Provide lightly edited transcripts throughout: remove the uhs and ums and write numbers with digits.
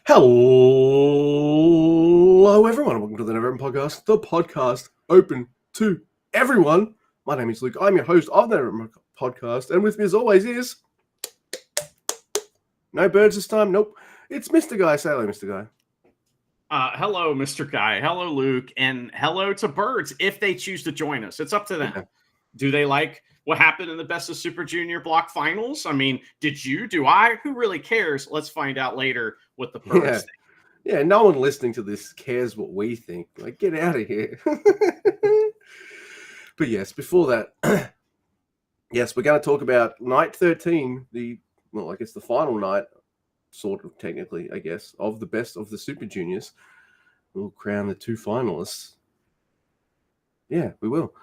Hello, everyone. Welcome to the NeverOpenPod podcast, the podcast open to everyone. My name is Luke. I'm your host of the NeverOpenPod podcast, and with me, as always, is no birds this time. Nope, it's Mr. Guy. Say hello, Mr. Guy. Hello, Mr. Guy. Hello, Luke. And hello to birds if they choose to join us. It's up to them. Yeah. Do they like what happened in the Best of Super Junior block finals? I mean, did you? Do I? Who really cares? Let's find out later what the birds think. Yeah, no one listening to this cares what we think. Like, get out of here. But yes, before that, yes, we're going to talk about night 13, the final night, sort of technically, I guess, of the Best of the Super Juniors. We'll crown the two finalists. Yeah, we will.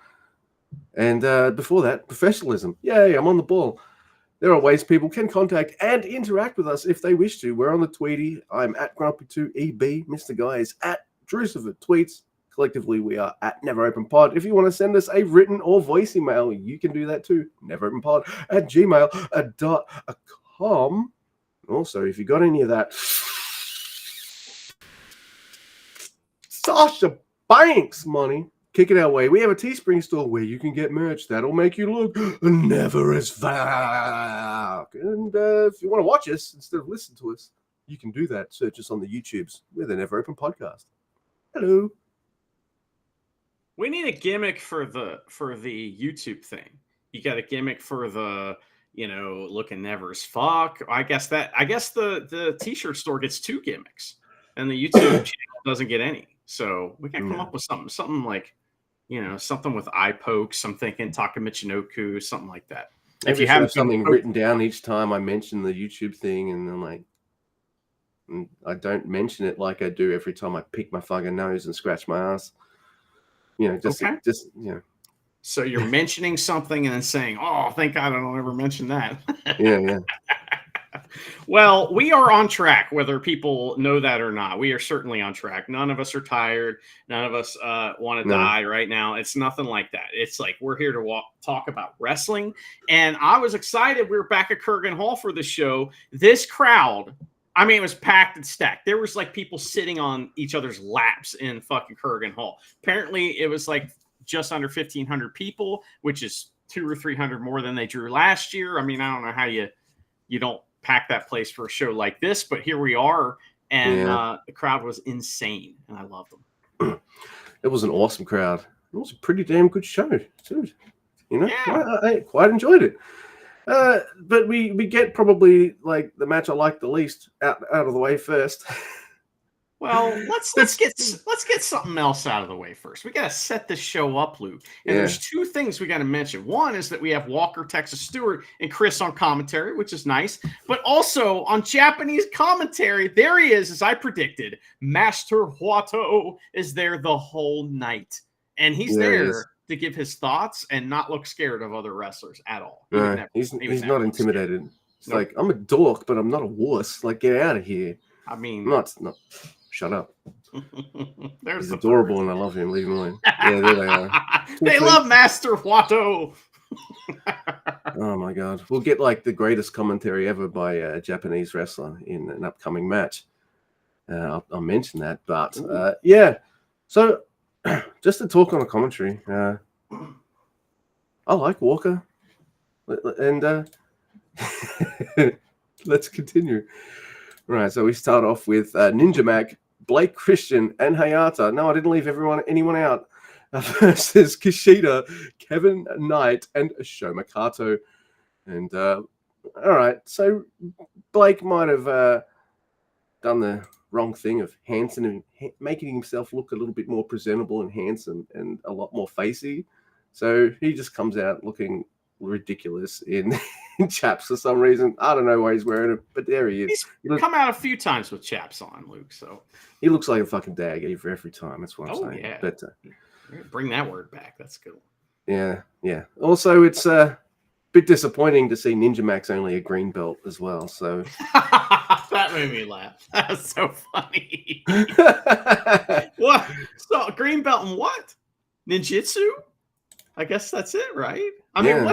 And before that, professionalism. Yay, I'm on the ball. There are ways people can contact and interact with us if they wish to. We're on the Tweety. I'm at Grumpy2EB. Mr. Guy is at Drusifer Tweets. Collectively, we are at NeverOpenPod. If you want to send us a written or voice email, you can do that too. NeverOpenPod@gmail.com. Also, if you got any of that Sasha Banks money, kick it our way. We have a Teespring store where you can get merch that'll make you look never as fuck. And if you want to watch us instead of listen to us, you can do that. Search us on the YouTubes. We're the Never Open Podcast. Hello. We need a gimmick for the YouTube thing. You got a gimmick for the looking never as fuck. I guess the t-shirt store gets two gimmicks, and the YouTube channel doesn't get any. So we can come up with something like, something with eye pokes. I'm thinking Takamichinoku, something like that. If you have something written down each time I mention the YouTube thing, and I'm like, I don't mention it like I do every time I pick my fucking nose and scratch my ass. So you're mentioning something and then saying, "Oh, thank God I don't ever mention that." Yeah. Well, we are on track, whether people know that or not. We are certainly on track. None of us are tired. None of us want to die right now. It's nothing like that. It's like we're here to talk about wrestling. And I was excited. We were back at Kurgan Hall for the show. This crowd, I mean, it was packed and stacked. There was like people sitting on each other's laps in fucking Kurgan Hall. Apparently, it was like just under 1,500 people, which is 200 or 300 more than they drew last year. I mean, I don't know how you don't pack that place for a show like this, but here we are, and the crowd was insane, and I loved them. It was an awesome crowd. It was a pretty damn good show, too. I quite enjoyed it. But we get probably like the match I like the least out of the way first. Well, let's get something else out of the way first. We got to set this show up, Luke. And there's two things we got to mention. One is that we have Walker, Texas Stewart, and Chris on commentary, which is nice. But also on Japanese commentary, there he is, as I predicted. Master Wato is there the whole night. And he's there to give his thoughts and not look scared of other wrestlers at all. He's not intimidated. It's like, I'm a dork, but I'm not a wuss. Like, get out of here. I mean... Not. Shut up. He's adorable and I love him. Leave him alone. Yeah, there they are. They love Master Wato. Oh my God. We'll get like the greatest commentary ever by a Japanese wrestler in an upcoming match. I'll mention that. But so just to talk on the commentary, I like Walker. And let's continue. Right, so we start off with Ninja Mac, Blake Christian, and Hayata. No, I didn't leave anyone out. Versus Kushida, Kevin Knight, and Shoma Kato. And all right, so Blake might have done the wrong thing of making himself look a little bit more presentable and handsome and a lot more facey. So he just comes out looking ridiculous in chaps for some reason. I don't know why he's wearing it, but there he is. He's come out a few times with chaps on, Luke. So he looks like a fucking dag every time. That's what I'm saying. Yeah. But bring that word back. That's good. Yeah. Also, it's a bit disappointing to see Ninja Max only a green belt as well. So that made me laugh. That was so funny. What? So green belt and what? Ninjutsu? I guess that's it, right? I mean,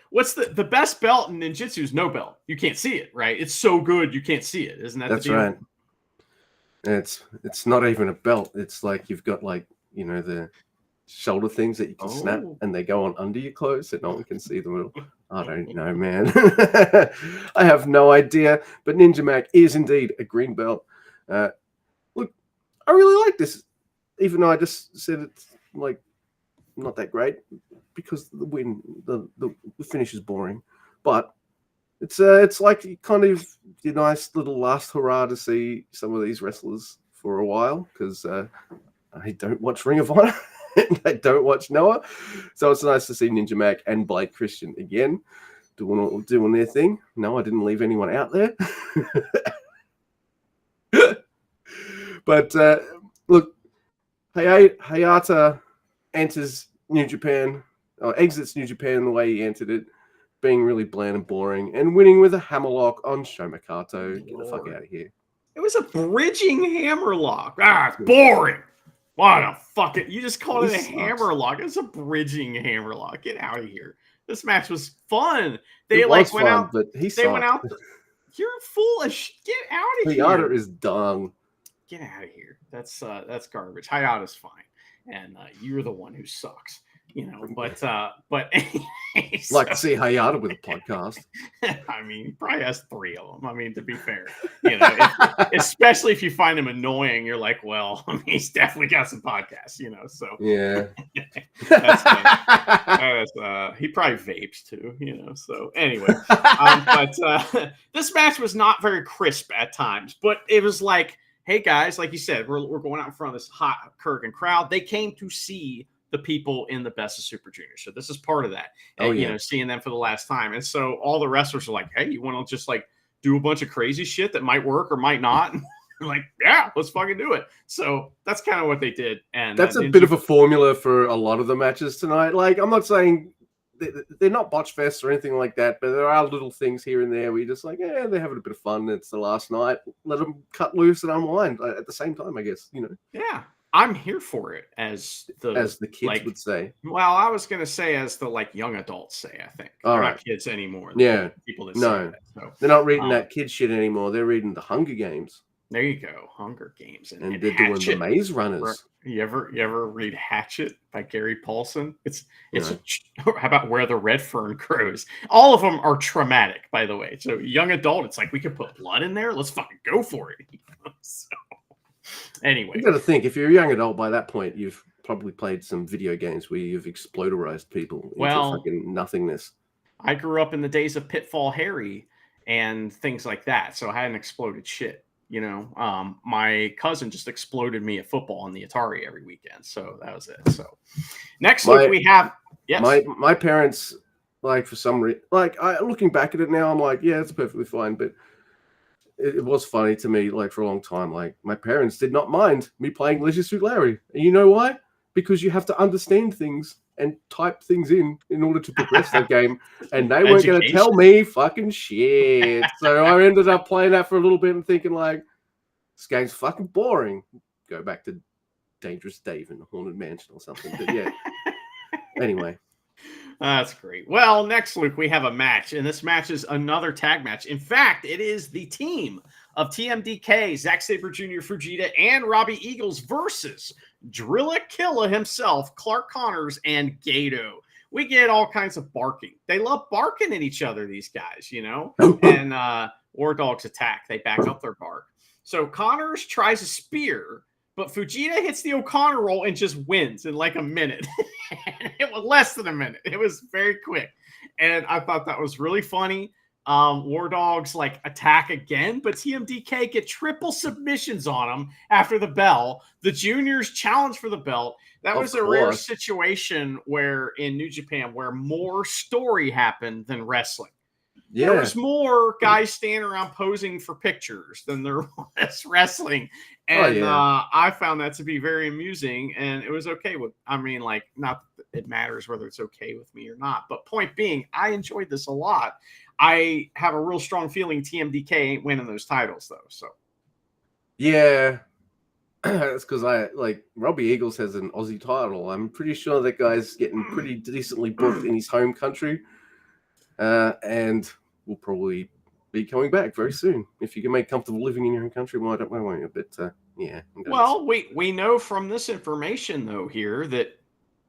what's the best belt in ninjutsu is no belt. You can't see it, right? It's so good you can't see it. Isn't that that's the deal? Right. It's not even a belt. It's like you've got like, the shoulder things that you can snap, and they go on under your clothes so no one can see them at all. I don't know, man. I have no idea. But Ninja Mac is indeed a green belt. Look, I really like this, even though I just said it's like not that great because the finish is boring. But it's like kind of your nice little last hurrah to see some of these wrestlers for a while, because I don't watch Ring of Honor and I don't watch Noah, so it's nice to see Ninja Mac and Blake Christian again doing their thing. No, I didn't leave anyone out there. But look, Hayata enters New Japan, or exits New Japan the way he entered it, being really bland and boring, and winning with a hammerlock on Shomakato. Get the fuck out of here. It was a bridging hammerlock. It's boring. What a fucking... You just called it a hammerlock. It's a bridging hammerlock. Get out of here. This match was fun. They went out... But they went out... You're full of shit. Get out of here. Hayata is dung. Get out of here. That's garbage. Hayata's fine. And you're the one who sucks. But anyway, like to see Hayata with a podcast. I mean, he probably has 3 of them. I mean, to be fair, especially if you find him annoying, you're like, well, I mean, he's definitely got some podcasts, So yeah, he probably vapes too, So anyway, but this match was not very crisp at times, but it was like, hey guys, like you said, we're going out in front of this hot Kurgan crowd. They came to see the people in the Best of Super Juniors. So this is part of that. And, seeing them for the last time. And so all the wrestlers are like, hey, you want to just like do a bunch of crazy shit that might work or might not? And we're like, yeah, let's fucking do it. So that's kind of what they did. And that's a bit of a formula for a lot of the matches tonight. Like, I'm not saying they're not botch fests or anything like that, but there are little things here and there where you're just like, yeah, they're having a bit of fun. It's the last night. Let them cut loose and unwind at the same time, I guess, Yeah. I'm here for it, as the kids would say. Well, I was going to say as the young adults say. I think they're not kids anymore. Yeah, people that say that. So, they're not reading that kid shit anymore. They're reading the Hunger Games. There you go, Hunger Games, and they're doing the Maze Runners. You ever read Hatchet by Gary Paulson? How about Where the Red Fern Grows? All of them are traumatic, by the way. So young adult, it's like we could put blood in there. Let's fucking go for it. So. Anyway, you got to think, if you're a young adult by that point, you've probably played some video games where you've exploderized people into fucking nothingness. I grew up in the days of Pitfall Harry and things like that, so I hadn't exploded shit. My cousin just exploded me at football on the Atari every weekend, so that was it. So next week we have my parents, like, for some reason, like, looking back at it now, I'm like, yeah, it's perfectly fine, but it was funny to me, like, for a long time. Like, my parents did not mind me playing Leisure Suit Larry. And you know why? Because you have to understand things and type things in order to progress that game. And they weren't going to tell me fucking shit. So I ended up playing that for a little bit and thinking, like, this game's fucking boring. Go back to Dangerous Dave in the Haunted Mansion or something. But yeah. Anyway. That's great. Well, next, Luke, we have a match, and this match is another tag match. In fact, it is the team of TMDK, Zack Sabre Jr., Fujita, and Robbie Eagles versus Drilla Killa himself, Clark Connors, and Gato. We get all kinds of barking. They love barking at each other, these guys, And War Dogs attack. They back up their bark. So Connors tries a spear, but Fujita hits the O'Connor roll and just wins in like a minute. It was less than a minute. It was very quick. And I thought that was really funny. War Dogs attack again, but TMDK get triple submissions on them after the bell. The juniors challenge for the belt. That was a rare situation where in New Japan where more story happened than wrestling. Yeah. There was more guys standing around posing for pictures than there was wrestling. And I found that to be very amusing, and it was okay with, not that it matters whether it's okay with me or not, but point being, I enjoyed this a lot. I have a real strong feeling TMDK ain't winning those titles, though. So, yeah, that's because Robbie Eagles has an Aussie title. I'm pretty sure that guy's getting pretty decently booked in his home country, and will probably be coming back very soon. If you can make comfortable living in your own country, why won't you? But yeah. Well, we know from this information though here that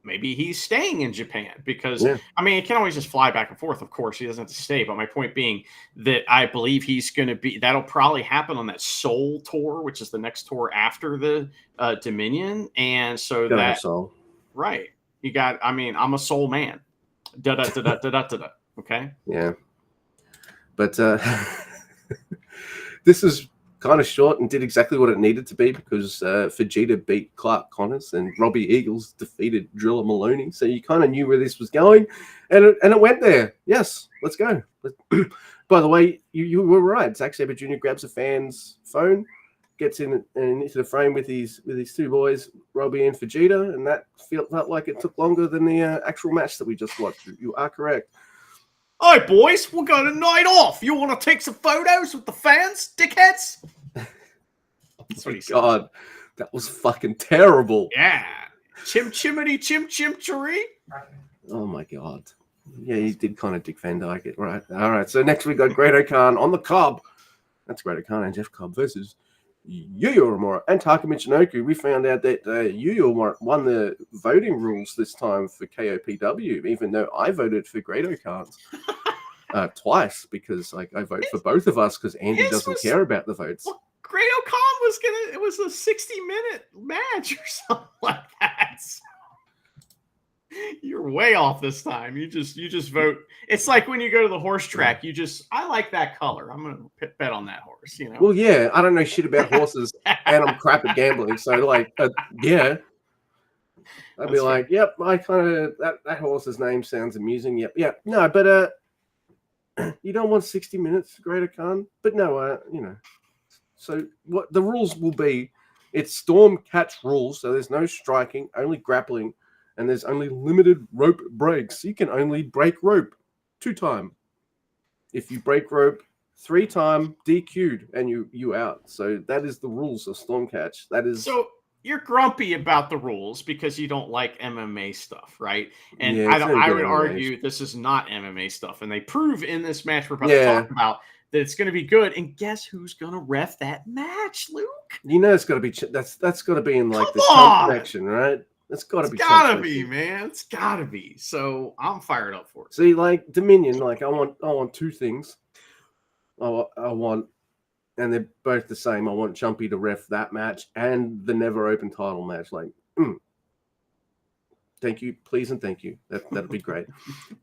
maybe he's staying in Japan because I mean, he can always just fly back and forth. Of course, he doesn't have to stay. But my point being that I believe he's going to be. That'll probably happen on that Seoul tour, which is the next tour after the Dominion, and so that right. You got. I mean, I'm a Seoul man. Da da da da da da da. Okay. Yeah. But this is kind of short and did exactly what it needed to be because Vegeta beat Clark Connors and Robbie Eagles defeated Driller Maloney. So you kind of knew where this was going, and it went there. Yes, let's go. By the way, you were right. Zack Sabre Jr. grabs a fan's phone, gets in and into the frame with these two boys, Robbie and Vegeta, and that felt like it took longer than the actual match that we just watched. You are correct. All right, boys, we're going to night off. You want to take some photos with the fans, dickheads? That's what he said. God, that was fucking terrible. Yeah. Chim chimity chim chim chiree. Oh my God. Yeah, he did kind of Dick Van Dyke it, right? All right, so next we got Great-O-Khan on the Cobb. That's Great-O-Khan and Jeff Cobb versus Yuya Uemura and Taka Michinoku. We found out that Yuya Uemura won the voting rules this time for KOPW, even though I voted for Great-O-Khan's twice because I vote for both of us because Andy doesn't care about the votes. Well, Great-O-Khan it was a 60-minute match or something like that. You're way off this time. You just vote. It's like when you go to the horse track, I like that color. I'm going to bet on that horse, you know? Well, yeah, I don't know shit about horses and I'm crap at gambling. So like, yeah, I'd be like, yep, I kind of, that horse's name sounds amusing. Yep. Yeah. No, but you don't want 60 minutes, Great-O-Khan, but no, you know, so what the rules will be, it's storm catch rules. So there's no striking, only grappling. And there's only limited rope breaks. You can only break rope 2 times. If you break rope 3 times, DQ'd and you out. So that is the rules of Storm Catch. That is. So you're grumpy about the rules because you don't like MMA stuff, right? And yeah, I would argue this is not MMA stuff. And they prove in this match we're about to talk about that it's going to be good. And guess who's going to ref that match, Luke? You know it's got to be. That's got to be in like the Chunk section, right? It's gotta be, man. It's gotta be. So I'm fired up for it. See, like Dominion, like I want 2 things. I want, and they're both the same. I want Chumpy to ref that match and the Never Open title match. Like, thank you, please, and thank you. That'd be great.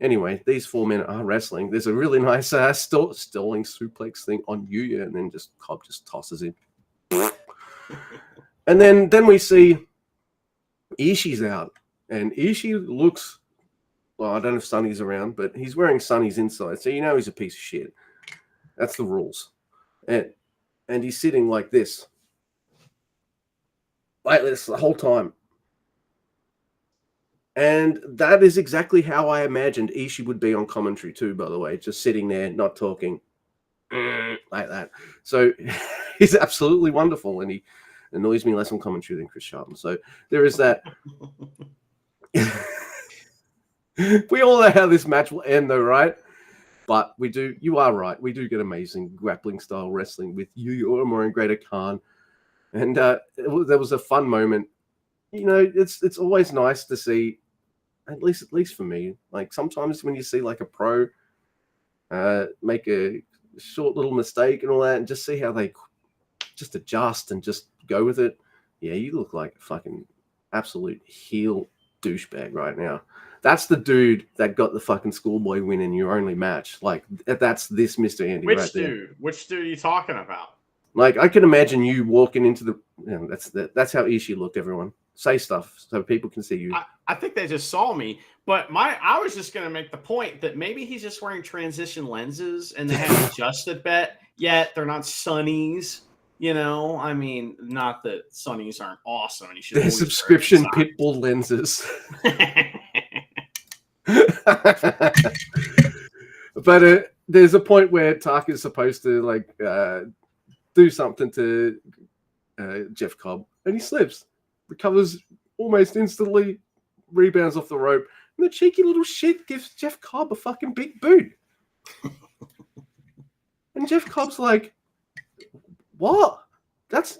Anyway, these 4 men are wrestling. There's a really nice stalling suplex thing on Yuya, and then Cobb just tosses him. And then we see Ishii's out, and Ishii looks, well, I don't know if Sonny's around, but he's wearing Sonny's inside, so you know he's a piece of shit. That's the rules. And he's sitting like this the whole time. And that is exactly how I imagined Ishii would be on commentary too, by the way, just sitting there, not talking like that. So he's absolutely wonderful, and he annoys me less on commentary than Chris Sharp. So there is that. We all know how this match will end, though, right? But we do. You are right. We do get amazing grappling style wrestling with Yuya Uemura and Great-O-Khan, and there was a fun moment. You know, it's always nice to see, at least for me. Like sometimes when you see like a pro make a short little mistake and all that, and just see how they just adjust and just go with it. Yeah, you look like a fucking absolute heel douchebag right now. That's the dude that got the fucking schoolboy win in your only match. Like, that's this Mr. Andy right there. Which dude are you talking about? Like, I can imagine you walking into the... You know, that's how Ishii looked, everyone. Say stuff so people can see you. I think they just saw me, but I was just going to make the point that maybe he's just wearing transition lenses and they haven't adjusted yet. They're not Sunnies. You know, I mean, not that Sunnies aren't awesome. And you should. They're subscription Pitbull lenses. But there's a point where Taka's supposed to like do something to Jeff Cobb, and he slips, recovers almost instantly, rebounds off the rope, and the cheeky little shit gives Jeff Cobb a fucking big boot. And And Jeff Cobb's like, what? That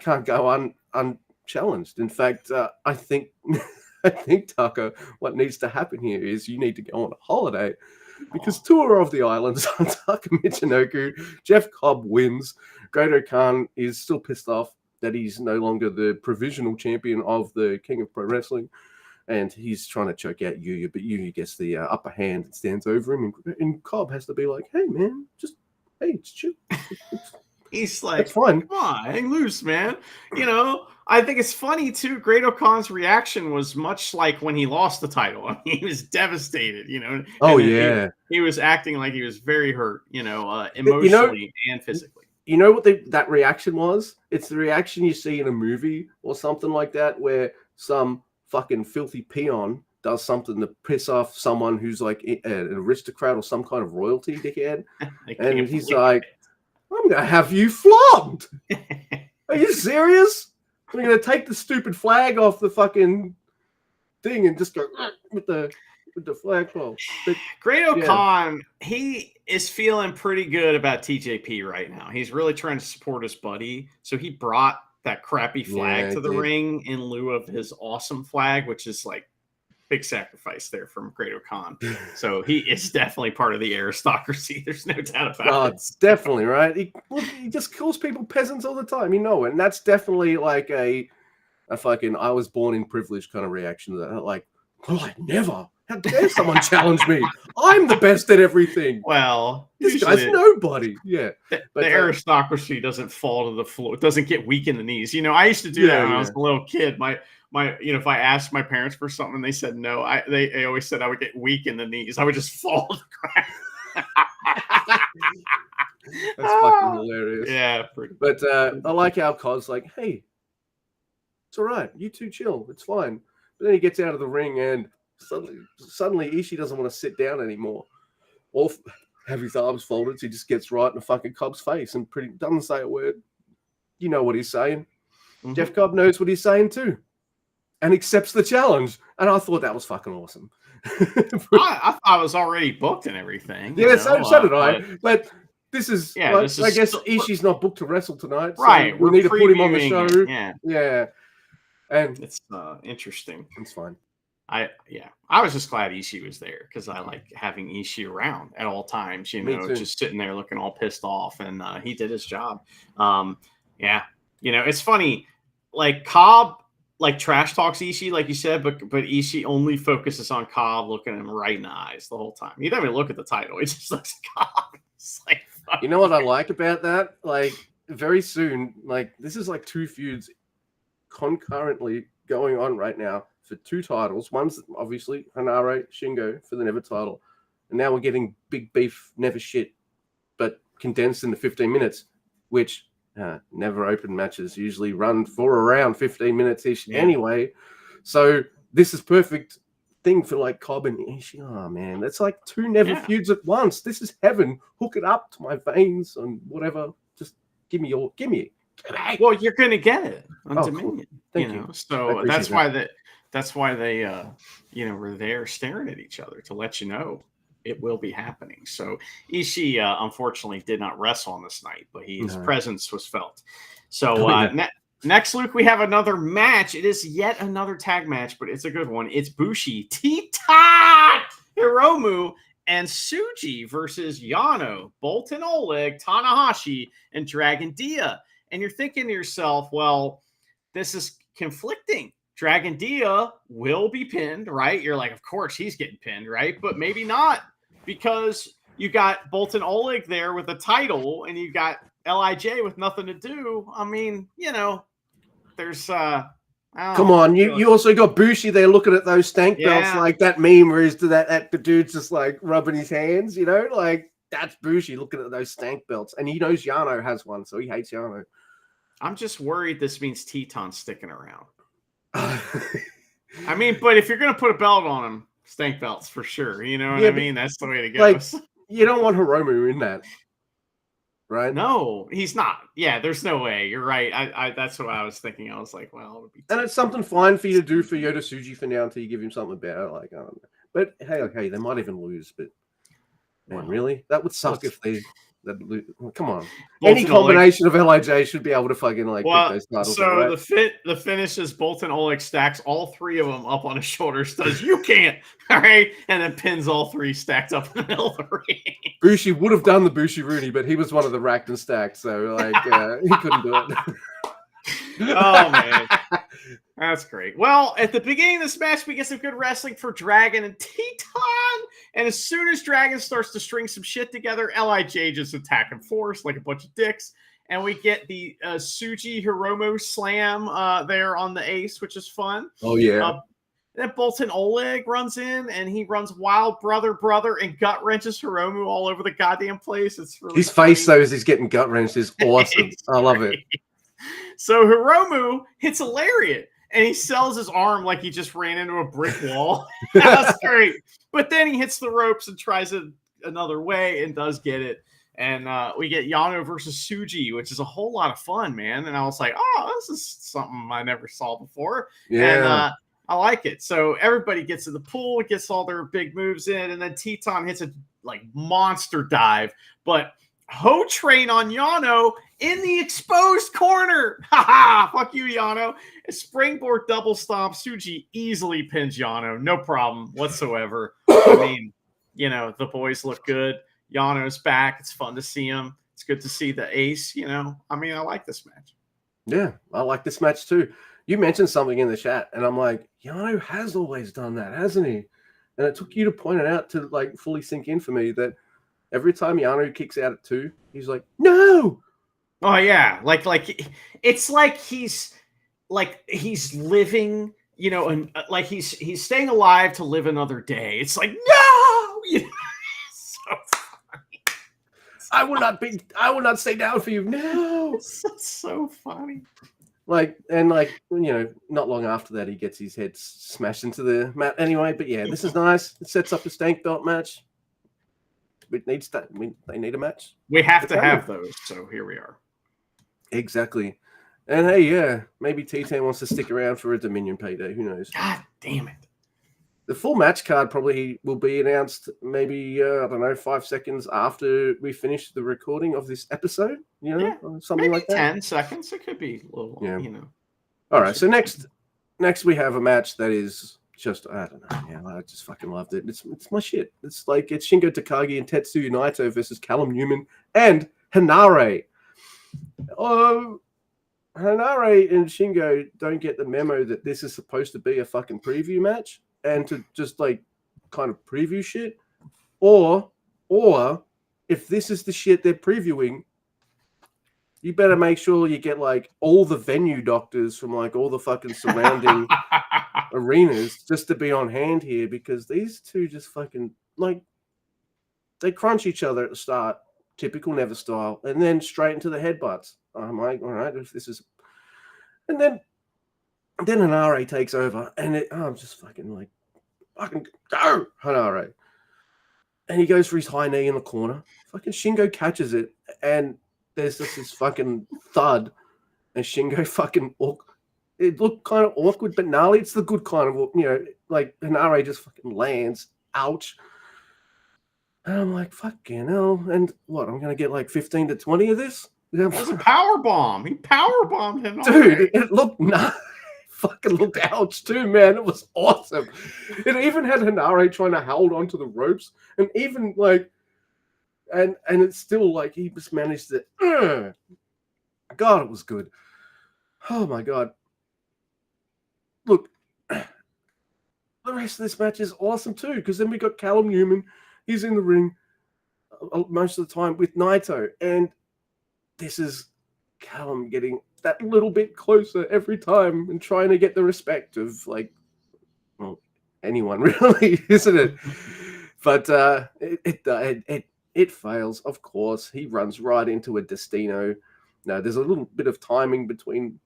can't go unchallenged. In fact, I think Tucker, what needs to happen here is you need to go on a holiday because tour of the islands on Tucker Michinoku. Jeff Cobb wins. Great-O-Khan is still pissed off that he's no longer the provisional champion of the King of Pro Wrestling. And he's trying to choke out Yuya, but Yuya gets the upper hand and stands over him. And Cobb has to be like, hey, man, it's chill. He's like, fine. Come on, hang loose, man. I think it's funny, too. Great-O-Khan's reaction was much like when he lost the title. I mean, he was devastated, Oh, yeah. He was acting like he was very hurt, emotionally and physically. You know what that reaction was? It's the reaction you see in a movie or something like that where some fucking filthy peon does something to piss off someone who's like an aristocrat or some kind of royalty dickhead. And he's like, I'm going to have you flogged. Are you serious? I'm going to take the stupid flag off the fucking thing and just go with the flagpole. Great-O-Khan, he is feeling pretty good about TJP right now. He's really trying to support his buddy. So he brought that crappy flag to the ring in lieu of his awesome flag, which is like big sacrifice there from Great-O-Khan. So he is definitely part of the aristocracy. There's no doubt about it. It's definitely right. He just calls people peasants all the time, and that's definitely like a fucking I was born in privilege kind of reaction to that. Like, never. How dare someone challenge me? I'm the best at everything. Well, this guy's nobody. Yeah. The aristocracy doesn't fall to the floor. It doesn't get weak in the knees. I used to do that when I was a little kid. My if I asked my parents for something and they said no, they always said I would get weak in the knees. I would just fall to the ground. That's fucking hilarious. Yeah. But I like how Cod's like, hey, it's all right. You two chill. It's fine. But then he gets out of the ring and suddenly Ishii doesn't want to sit down anymore or have his arms folded. So he just gets right in the fucking Cobb's face and doesn't say a word. You know what he's saying. Mm-hmm. Jeff Cobb knows what he's saying too and accepts the challenge. And I thought that was fucking awesome. I was already booked and everything. Yeah, so did I. But this is, I guess Ishii's not booked to wrestle tonight. So right. We need to put him on the show. Yeah. And it's interesting. It's fine. I was just glad Ishii was there because I like having Ishii around at all times, just sitting there looking all pissed off, and he did his job. It's funny, like Cobb like trash talks Ishii, like you said, but Ishii only focuses on Cobb, looking him right in the eyes the whole time. He doesn't even look at the title; he just looks at Cobb. It's like, you know what I like about that? Like very soon, like this is like two feuds concurrently going on right now for two titles. One's obviously Hanare Shingo for the Never title, and now we're getting big beef Never shit, but condensed into 15 minutes, which Never Open matches usually run for around 15 minutes ish anyway. So this is perfect thing for like Cobb and Ishii. Oh man, that's like two Never feuds at once. This is heaven. Hook it up to my veins and whatever. Just give me. Well, you're gonna get it on Dominion. Cool. Thank you. So that's why they were there staring at each other to let you know it will be happening. So Ishii unfortunately did not wrestle on this night, but his presence was felt. So next, Luke, we have another match. It is yet another tag match, but it's a good one. It's Bushi, Titan Hiromu, and Tsuji versus Yano, Boltin Oleg, Tanahashi, and Dragon Dia. And you're thinking to yourself, well, this is conflicting. Dragon Dia will be pinned, right? You're like, of course he's getting pinned, right? But maybe not, because you got Boltin Oleg there with a title and you got LIJ with nothing to do. I mean, there's come on, you also got Bushi there looking at those stank belts, like that meme where he's that the dude's just like rubbing his hands, like that's Bushi looking at those stank belts, and he knows Yano has one, so he hates Yano. I'm just worried this means Teton's sticking around. I mean, but if you're gonna put a belt on him, stank belts for sure. You know what I mean? That's the way to go. Like, you don't want Hiromu in that, right? No, he's not. Yeah, there's no way. You're right. I that's what I was thinking. I was like, well, it would be. And it's something fine for you to do for Yota Tsuji for now until you give him something better. Like, I don't know. But hey, okay, they might even lose. But on, really? That would suck if they. Come on. Bolton Any combination of LIJ should be able to fucking pick those titles. So right? the finish is Bolton Oleg stacks all three of them up on his shoulders. Does you can't, all right, and then pins all three stacked up in the middle of the ring. Bushi would have done the Bushi Rooney, but he was one of the racked and stacked, so he couldn't do it. Oh man, that's great. Well, at the beginning of this match, we get some good wrestling for Dragon and Teton, and as soon as Dragon starts to string some shit together, LIJ just attack and force like a bunch of dicks, and we get the Tsuji Hiromu slam there on the ace, which is fun. Oh yeah. Then Bolton Oleg runs in, and he runs wild brother and gut wrenches Hiromu all over the goddamn place. It's really his face though as he's getting gut wrenched is awesome. I love it. So Hiromu hits a lariat, and he sells his arm like he just ran into a brick wall. That's great. But then he hits the ropes and tries it another way and does get it. And we get Yano versus Tsuji, which is a whole lot of fun, man. And I was like, oh, this is something I never saw before. Yeah. And I like it. So everybody gets in the pool, gets all their big moves in, and then Teton hits a monster dive. But Ho Train on Yano in the exposed corner. Ha ha! Fuck you, Yano. A springboard double stomp. Tsuji easily pins Yano. No problem whatsoever. I mean, the boys look good. Yano's back. It's fun to see him. It's good to see the ace, I mean, I like this match. Yeah, I like this match too. You mentioned something in the chat, and I'm like, Yano has always done that, hasn't he? And it took you to point it out to fully sink in for me that every time Yano kicks out at 2, he's like, no. Oh yeah, it's like he's living, and he's staying alive to live another day. It's like no, so funny. I will not stay down for you. No, it's so funny. Not long after that, he gets his head smashed into the mat anyway. But yeah, this is nice. It sets up a stank belt match. They need a match. We have to have those. So here we are. Exactly. And hey, yeah, maybe T10 wants to stick around for a Dominion payday. Who knows? God damn it. The full match card probably will be announced maybe, 5 seconds after we finish the recording of this episode. Something maybe like that. 10 seconds. It could be a little, All right. So next we have a match that is just, I don't know. Yeah, I just fucking loved it. It's my shit. It's Shingo Takagi and Tetsuya Naito versus Callum Newman and Hanare. Hanare and Shingo don't get the memo that this is supposed to be a fucking preview match and to just kind of preview shit, or if this is the shit they're previewing, you better make sure you get all the venue doctors from all the fucking surrounding arenas just to be on hand here, because these two just fucking they crunch each other at the start, typical Never style, and then straight into the headbutts. I'm like, all right, if this is, and then Hanare takes over, and I'm just fucking go, Hanare. And he goes for his high knee in the corner. Fucking Shingo catches it, and there's just this fucking thud, and Shingo fucking, it looked kind of awkward, but gnarly. It's the good kind of, Hanare just fucking lands. Ouch. And I'm like, fucking hell. And what, I'm going to get 15 to 20 of this? It was a power bomb. He power bombed him. Dude, it looked fucking looked ouch too, man. It was awesome. It even had Hanare trying to hold onto the ropes, and even and it's still he just managed to. God, it was good. Oh my God. Look, the rest of this match is awesome too, because then we got Callum Newman. He's in the ring most of the time with Naito, and this is Callum getting that little bit closer every time and trying to get the respect of anyone really, isn't it? But it fails, of course. He runs right into a Destino. Now there's a little bit of timing between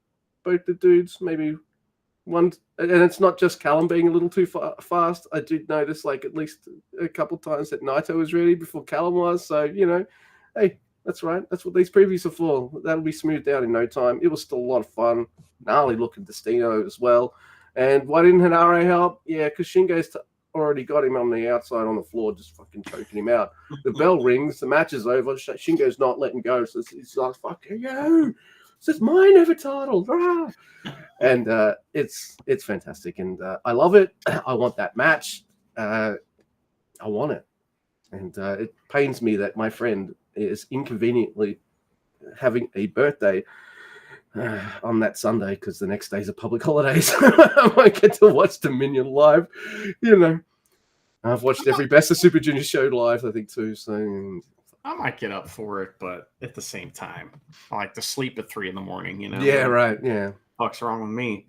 both the dudes, maybe one, and it's not just Callum being a little too fast. I did notice at least a couple times that Naito was ready before Callum was. So hey, that's right. That's what these previews are for. That'll be smoothed out in no time. It was still a lot of fun. Gnarly looking Destino as well. And why didn't Hanare help? Yeah, because Shingo's already got him on the outside on the floor, just fucking choking him out. The bell rings, the match is over. Shingo's not letting go, so he's like, "Fuck you! This is my Never title!" Rah! And it's fantastic, and I love it. I want that match. I want it, and it pains me that my friend is inconveniently having a birthday on that Sunday because the next day's a public holiday, so I won't get to watch Dominion live. You know, I've watched every Best of Super Junior show live, I think, too. So I might get up for it, but at the same time, I like to sleep at 3 a.m. You know. Yeah, right. Yeah. What's wrong with me?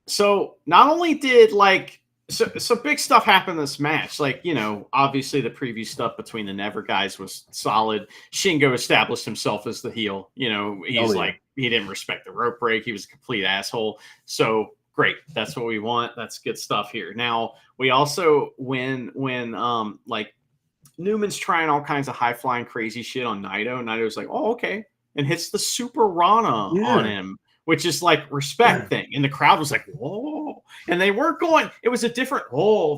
So not only did so big stuff happened in this match. Like, you know, obviously the preview stuff between the Never guys was solid. Shingo established himself as the heel. You know, he's he didn't respect the rope break. He was a complete asshole. So great. That's what we want. That's good stuff here. Now, we also, when like Newman's trying all kinds of high flying crazy shit on Naito, Naito's like, oh, okay. And hits the Super Rana on him, which is like respect thing. And the crowd was like, whoa. And they weren't going, it was a different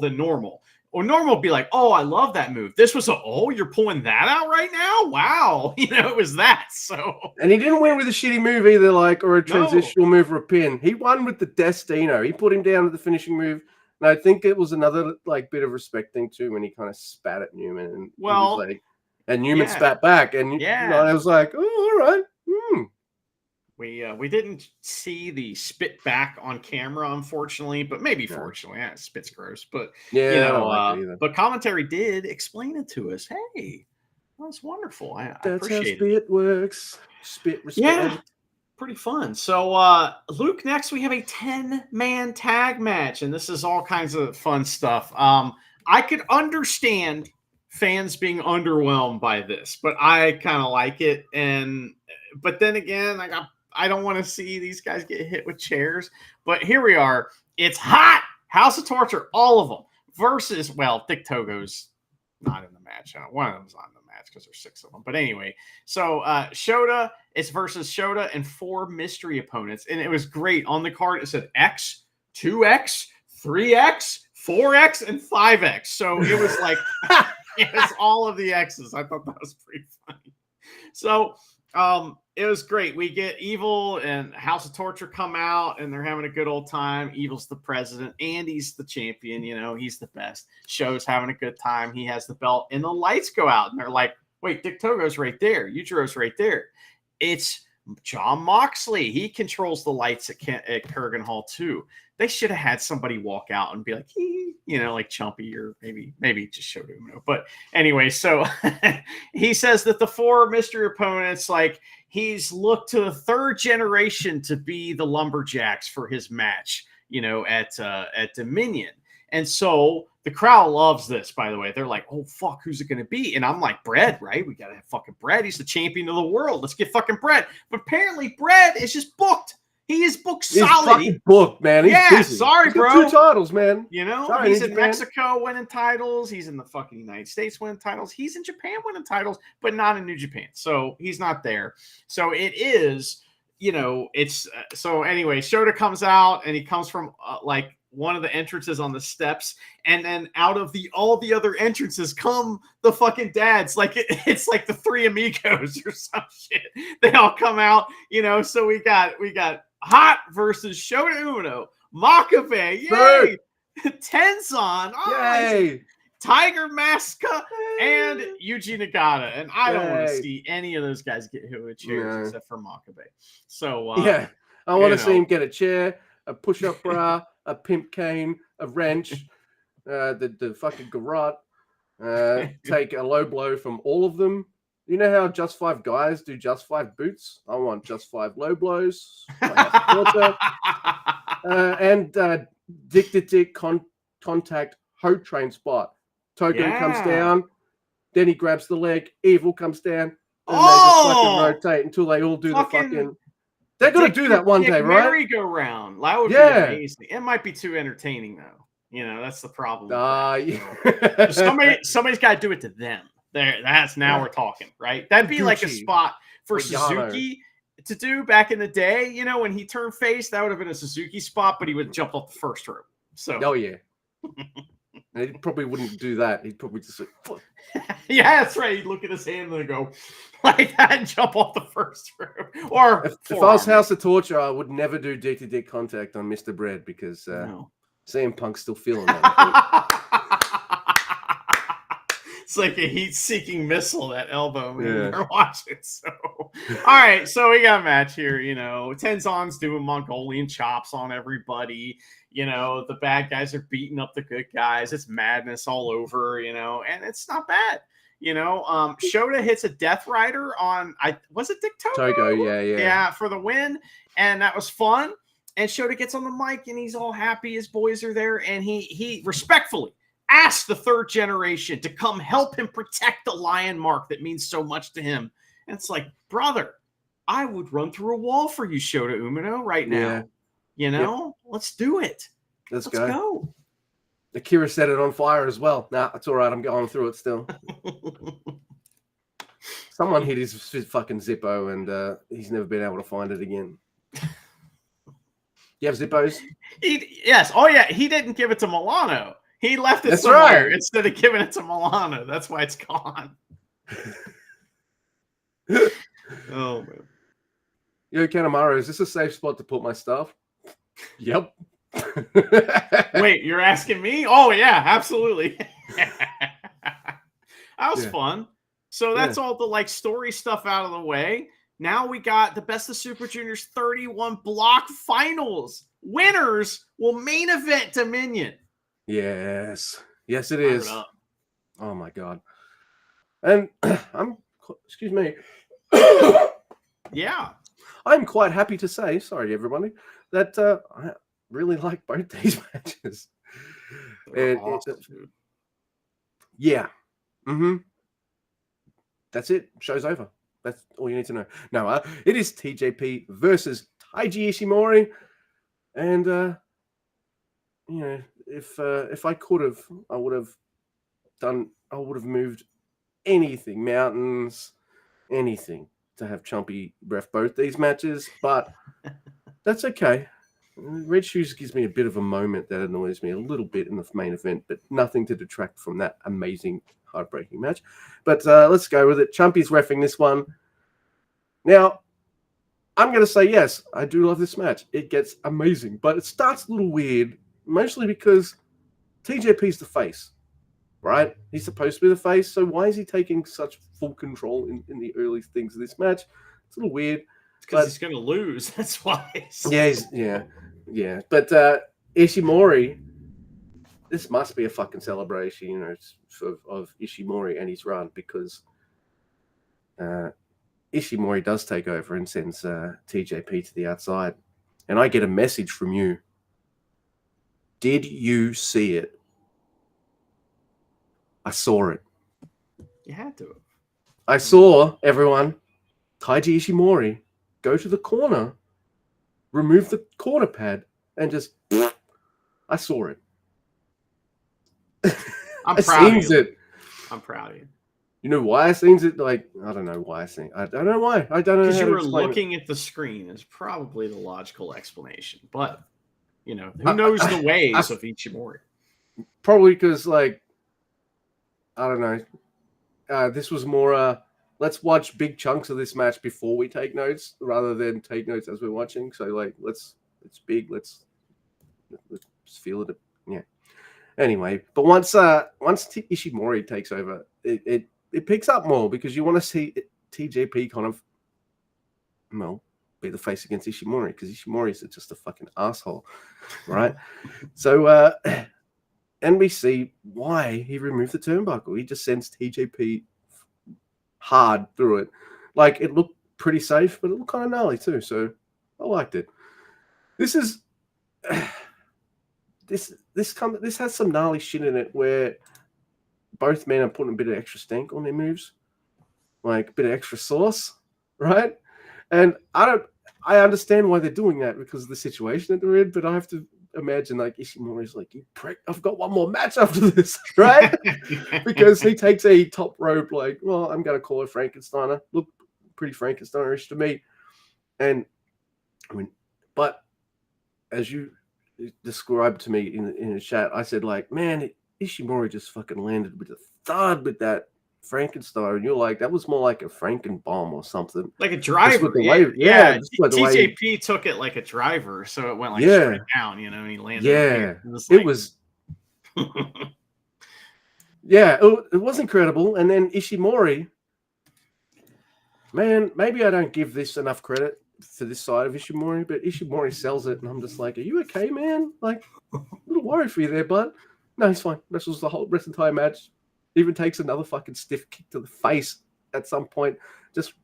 than normal. Or normal would be like, oh, I love that move. This was you're pulling that out right now? Wow. You know, it was that. So. And he didn't win with a shitty move either, or a transitional move or a pin. He won with the Destino. He put him down with the finishing move. And I think it was another like bit of respect thing too when he kind of spat at Newman. And he was like, and Newman spat back. And I was like, oh, all right. We didn't see the spit back on camera, unfortunately, but maybe fortunately. Yeah, spit's gross, but yeah, you know, but commentary did explain it to us. Hey, that's wonderful. I appreciate how spit works. Spit respect. Yeah, pretty fun. So Luke, next we have a 10-man tag match, and this is all kinds of fun stuff. I could understand fans being underwhelmed by this, but I kind of like it. But then again, I don't want to see these guys get hit with chairs. But here we are. It's hot. House of Torture, all of them. Versus, Dick Togo's not in the match. One of them's not in the match because there's 6 of them. But anyway, so Shota is versus Shota and 4 mystery opponents. And it was great. On the card, it said X, 2X, 3X, 4X, and 5X. So it was like, it was all of the X's. I thought that was pretty funny. So, it was great. We get Evil and House of Torture come out, and they're having a good old time. Evil's the president, and he's the champion. You know, he's the best. Show's having a good time. He has the belt, and the lights go out, and they're like, wait, Dick Togo's right there. Yujiro's right there. It's Jon Moxley. He controls the lights at Kurgan Hall, too. They should have had somebody walk out and be like, you know, like Chumpy, or maybe just Shota Umino. But anyway, so he says that the 4 mystery opponents, like, he's looked to the 3rd generation to be the lumberjacks for his match, you know, at Dominion. And so the crowd loves this, by the way. They're like, oh, fuck, who's it going to be? And I'm like, Brett, right? We got to have fucking Brett. He's the champion of the world. Let's get fucking Brett. But apparently Brett is just booked. He is booked solid. He's fucking booked, man. He's busy. Sorry, he's bro. got 2 titles, man. You know, sorry, he's in Mexico winning titles. He's in the fucking United States winning titles. He's in Japan winning titles, but not in New Japan. So he's not there. So it is, you know, it's so anyway, Shota comes out, and he comes from like one of the entrances on the steps, and then out of all the other entrances come the fucking dads. Like it's like the 3 amigos or some shit. They all come out, you know. So we got Hot versus Shota Umino, Makabe, yay, Tenzan, yay, Tiger Maska, and Yuji Nagata. And I don't want to see any of those guys get hit with chairs except for Makabe. So I want to see him get a chair, a push-up bra, a pimp cane, a wrench, the fucking garrote, take a low blow from all of them. You know how Just 5 guys do Just 5 boots? I want Just 5 low blows. And dick to dick contact hoe train spot. Token comes down, then he grabs the leg. Evil comes down, and they just fucking rotate until they all do the fucking. They're gonna do that one day, right? Merry-go-round. That would be amazing. It might be too entertaining though. You know, that's the problem. Somebody's got to do it to them. Now we're talking, right? That'd be like a spot for Suzuki to do back in the day. You know, when he turned face, that would have been a Suzuki spot, but he would jump off the first rope. So, And he probably wouldn't do that. He'd probably just like, yeah, that's right. He'd look at his hand and go like that and jump off the first rope. Or if I was House of Torture, I would never do dick-to-dick contact on Mr. Bread because CM Punk's still feeling that. It's like a heat-seeking missile, that elbow when you're watching. So, all right, so we got a match here. Tenzon's doing Mongolian chops on everybody. The bad guys are beating up the good guys. It's madness all over. And it's not bad. Shota hits a Death Rider on was it Dick Togo? Yeah, for the win, and that was fun. And Shota gets on the mic and he's all happy. His boys are there, and he respectfully asked the third generation to come help him protect the lion mark that means so much to him. And it's like, brother, I would run through a wall for you, Shota Umino, right now. Let's do it. Let's go. Akira set it on fire as well. Nah, it's all right. I'm going through it still. Someone hit his fucking Zippo, and he's never been able to find it again. You have Zippos? Yes. Oh, yeah. He didn't give it to Milano. He left it somewhere instead of giving it to Milano. That's why it's gone. Oh, man. Yo, Kanemaru, is this a safe spot to put my stuff? Yep. Wait, you're asking me? Oh, yeah, absolutely. That was fun. So that's all the story stuff out of the way. Now we got the Best of Super Juniors 31 block finals. Winners will main event Dominion. Yes, it is. Oh my god. And excuse me. Yeah. I'm quite happy to say, sorry everybody, that I really like both these matches. Awesome. Yeah. Mm-hmm. That's it. Show's over. That's all you need to know. No, it is TJP versus Taiji Ishimori. And if I could have, I would have moved anything, mountains, anything to have Chumpy ref both these matches, but that's okay. Red Shoes gives me a bit of a moment that annoys me a little bit in the main event, but nothing to detract from that amazing, heartbreaking match. But let's go with it. Chumpy's reffing this one. Now, I'm going to say yes, I do love this match. It gets amazing, but it starts a little weird, mostly because TJP's the face, right? He's supposed to be the face, so why is he taking such full control in the early things of this match? It's a little weird. Because he's going to lose, that's why. Yeah. But Ishimori, this must be a fucking celebration, of Ishimori and his run, because Ishimori does take over and sends TJP to the outside. And I get a message from you. Did you see it? I saw it. You had to. I saw, everyone, Taiji Ishimori go to the corner, remove the corner pad, and just... I saw it. I'm proud of you. I'm proud of you. You know why I seen it? I don't know why I seen it. I don't know why. I don't know. Because you were looking at the screen is probably the logical explanation. But, who knows the ways of Ishimori? Probably because, I don't know. This was more, let's watch big chunks of this match before we take notes, rather than take notes as we're watching. So, it's big. Let's feel it. Yeah. Anyway, but once Ishimori takes over, it picks up more, because you want to see TJP kind of, be the face against Ishimori, because Ishimori is just a fucking asshole, right? So, and we see why he removed the turnbuckle. He just sends TJP hard through it. It looked pretty safe, but it looked kind of gnarly too. So I liked it. This is this has some gnarly shit in it where both men are putting a bit of extra stank on their moves, a bit of extra sauce, right? And I understand why they're doing that, because of the situation that they're in, but I have to imagine Ishimori's you prick, I've got one more match after this, right? Because he takes a top rope, I'm going to call it Frankensteiner. Look pretty Frankensteinish to me. And but as you described to me in the chat, I said man, Ishimori just fucking landed with a thud with that Frankenstein. And you're like, that was more like a Franken bomb or something. Like a driver. TJP took it like a driver, so it went like straight down, and he landed. Yeah. It was. Yeah, it was incredible. And then Ishimori, man, maybe I don't give this enough credit for this side of Ishimori, but Ishimori sells it, and I'm just like, are you okay, man? Like, a little worried for you there, bud. No, he's fine. Wrestles the whole entire match. Even takes another fucking stiff kick to the face at some point. Just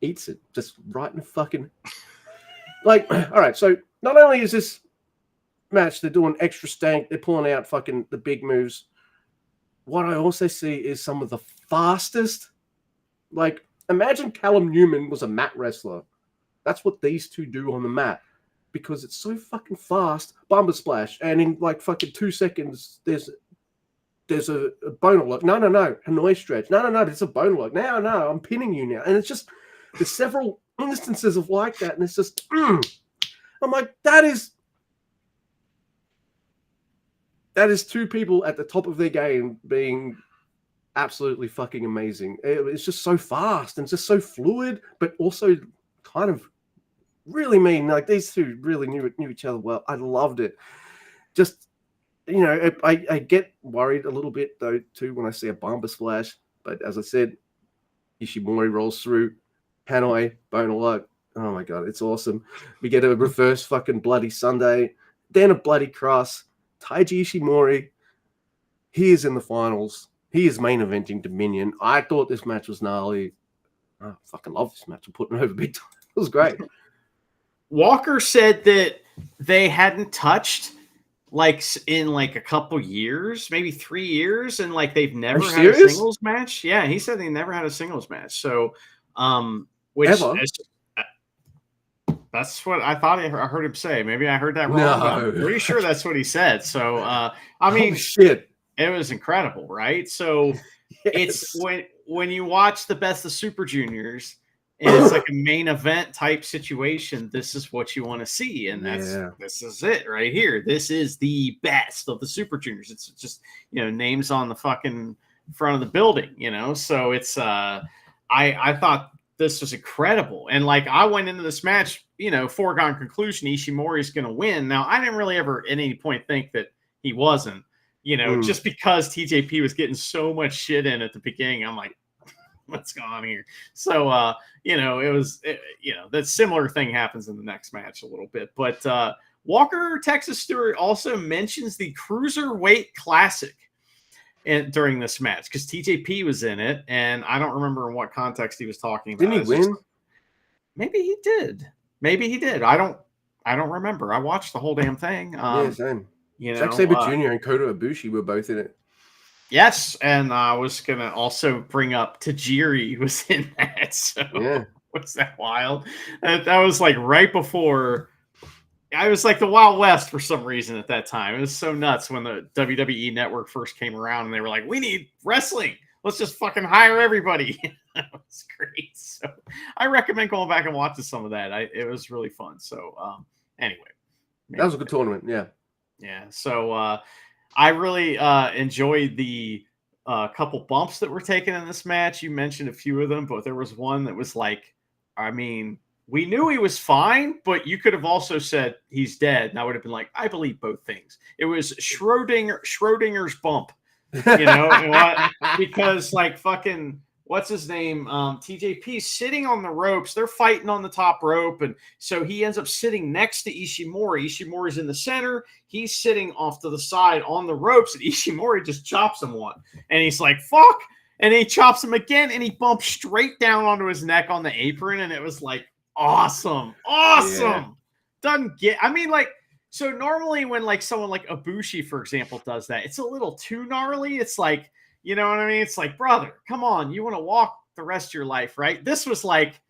eats it. Just right in the fucking... Like, all right, so not only is this match, they're doing extra stank, they're pulling out fucking the big moves. What I also see is some of the fastest, like, imagine Callum Newman was a mat wrestler. That's what these two do on the mat, because it's so fucking fast. Bumper splash, and in like fucking 2 seconds, there's a boner lock. No, Hanoi stretch. No, there's a boner lock. No, I'm pinning you now. And it's just, there's several instances of like that, and it's just, I'm like, that is two people at the top of their game being absolutely fucking amazing. It's just so fast and just so fluid, but also kind of really mean. Like, these two really knew each other well. I loved it. Just, I get worried a little bit though too when I see a bomber splash. But as I said, Ishimori rolls through, Hanoi, boner lock. Oh my god, it's awesome. We get a reverse fucking bloody Sunday, then a bloody cross. Taiji Ishimori, he is in the finals. He is main eventing Dominion. I thought this match was gnarly. I fucking love this match. I'm putting it over big time. It was great. Walker said that they hadn't touched in a couple years, maybe 3 years, and like they've never had a singles match. Yeah, he said they never had a singles match. So, that's what I thought I heard him say. Maybe I heard that wrong. No. I'm pretty sure that's what he said. So, I mean, shit, it was incredible, right? So, It's when you watch the best of Super Juniors, and it's like a main event type situation. This is what you want to see, and this is it right here. This is the best of the Super Juniors. It's just names on the fucking front of the building. So it's I thought this was incredible, and like I went into this match, foregone conclusion, Ishimori is going to win. Now I didn't really ever at any point think that he wasn't. Just because TJP was getting so much shit in at the beginning, I'm like, what's going on here? So, that similar thing happens in the next match a little bit. But Walker Texas Stewart also mentions the Cruiserweight Classic during this match because TJP was in it, and I don't remember in what context he was talking about. Didn't he win? Maybe he did. I don't remember. I watched the whole damn thing. Same. Zack Sabre Jr. and Kota Ibushi were both in it. Yes, and I was going to also bring up Tajiri was in that. So was that wild? That was like right before. I was like the Wild West for some reason at that time. It was so nuts when the WWE Network first came around and they were like, we need wrestling. Let's just fucking hire everybody. That was great. So I recommend going back and watching some of that. It was really fun. So anyway. That was a good tournament. Yeah. Yeah, so I really enjoyed the couple bumps that were taken in this match. You mentioned a few of them, but there was one that was like, I mean, we knew he was fine, but you could have also said he's dead, and I would have been like, I believe both things. It was Schrodinger's bump, because like fucking what's his name? TJP sitting on the ropes. They're fighting on the top rope. And so he ends up sitting next to Ishimori. Ishimori's in the center. He's sitting off to the side on the ropes. And Ishimori just chops him one. And he's like, fuck. And he chops him again. And he bumps straight down onto his neck on the apron. And it was like, awesome. Yeah. So normally when like someone like Ibushi, for example, does that, it's a little too gnarly. It's like, you know what I mean? It's like, brother, come on. You want to walk the rest of your life, right? This was like,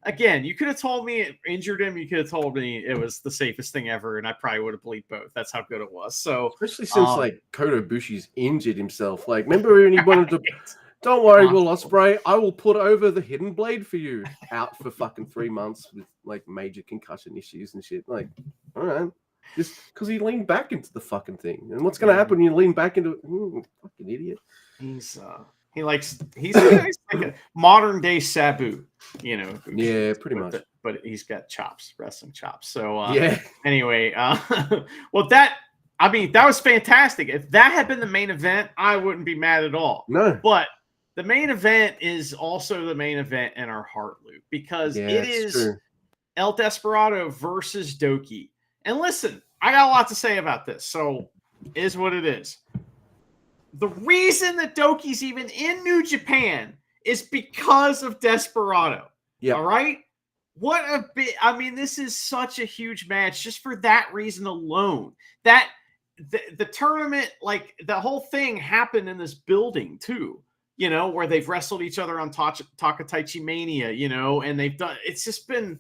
again, you could have told me it injured him. You could have told me it was the safest thing ever, and I probably would have believed both. That's how good it was. So, especially since like Kota Ibushi's injured himself. Like, remember when he wanted to, don't worry, Will Ospreay, I will put over the hidden blade for you. Out for fucking 3 months with like major concussion issues and shit. Like, all right. Just because he leaned back into the fucking thing. And what's going to happen when you lean back into it? Fucking idiot. He's like a modern day Sabu, you know. Yeah, pretty much. But he's got chops, wrestling chops. So anyway, well, that was fantastic. If that had been the main event, I wouldn't be mad at all. No. But the main event is also the main event in our heart loop because it is true. El Desperado versus Doki. And listen, I got a lot to say about this. So is what it is. The reason that Doki's even in New Japan is because of Desperado. Yeah. All right. What a bit. I mean, this is such a huge match just for that reason alone. That the tournament, like the whole thing happened in this building too, you know, where they've wrestled each other on Takataichi Mania, you know, and it's just been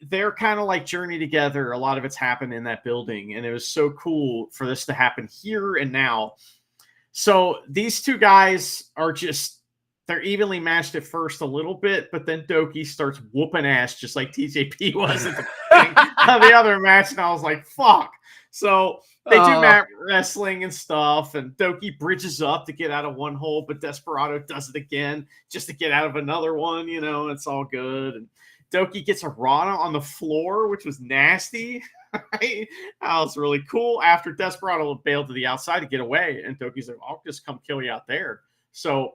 their kind of like journey together. A lot of it's happened in that building, and it was so cool for this to happen here and now. So these two guys are they're evenly matched at first a little bit, but then Doki starts whooping ass just like TJP was at the beginning of the other match, and I was like, fuck. So they do mat wrestling and stuff, and Doki bridges up to get out of one hole, but Desperado does it again just to get out of another one, you know, it's all good. And Doki gets a Rana on the floor, which was nasty. Right? That was really cool. After Desperado bailed to the outside to get away, and Doki's like, I'll just come kill you out there. So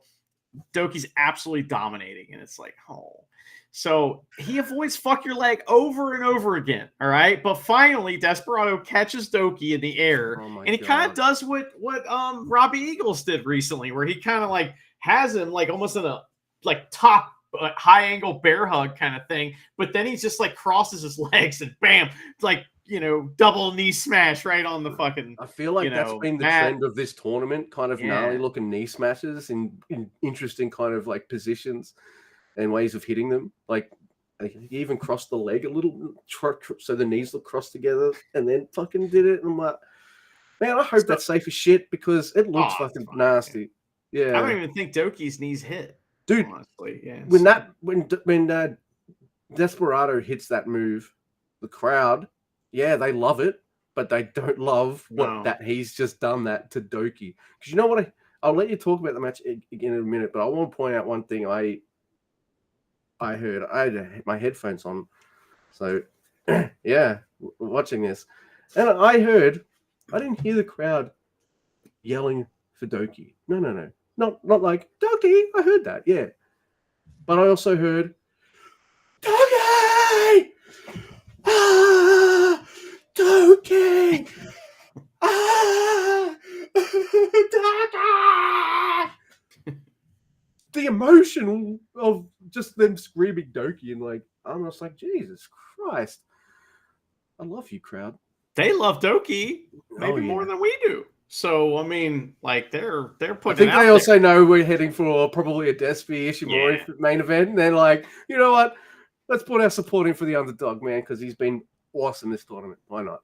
Doki's absolutely dominating, and it's like, oh. So he avoids fuck your leg over and over again, all right? But finally, Desperado catches Doki in the air, and he kind of does what Robbie Eagles did recently, where he kind of like has him like almost in a like top high angle bear hug kind of thing, but then he just like crosses his legs and bam, like, you know, double knee smash right on the fucking. I feel like that's been the trend of this tournament, kind of gnarly looking knee smashes in interesting kind of like positions and ways of hitting them. Like he even crossed the leg a little, so the knees look crossed together, and then fucking did it. And I'm like, man, I hope that's safe as shit because it looks fucking nasty. Yeah, I don't even think Doki's knees hit, dude. Honestly, yeah. When Desperado hits that move, the crowd. Yeah, they love it, but they don't love that he's just done that to Doki. Because you know what? I'll let you talk about the match again in a minute, but I want to point out one thing I heard. I had my headphones on, so yeah, watching this, and I didn't hear the crowd yelling for Doki. No, not like Doki. I heard that, yeah, but I also heard Doki. Doki! The emotion of just them screaming Doki, and like, I'm just like, Jesus Christ. I love you, crowd. They love Doki maybe more than we do. So, I mean, like, they're putting I think they also know we're heading for probably a Despy Ishimori main event, and they're like, you know what? Let's put our support in for the underdog, man, because he's been awesome this tournament. Why not?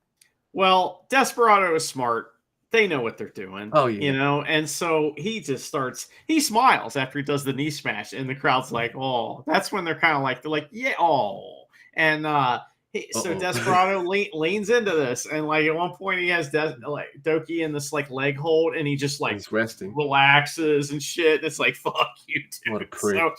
Well, Desperado is smart. They know what they're doing. Oh, yeah. You know, and so he smiles after he does the knee smash, and the crowd's like, oh, that's when they're kind of like, yeah, oh. And so Desperado leans into this, and like at one point he has Doki in this like leg hold, and he just like he's resting, relaxes and shit. And it's like, fuck you, dude. What a prick. So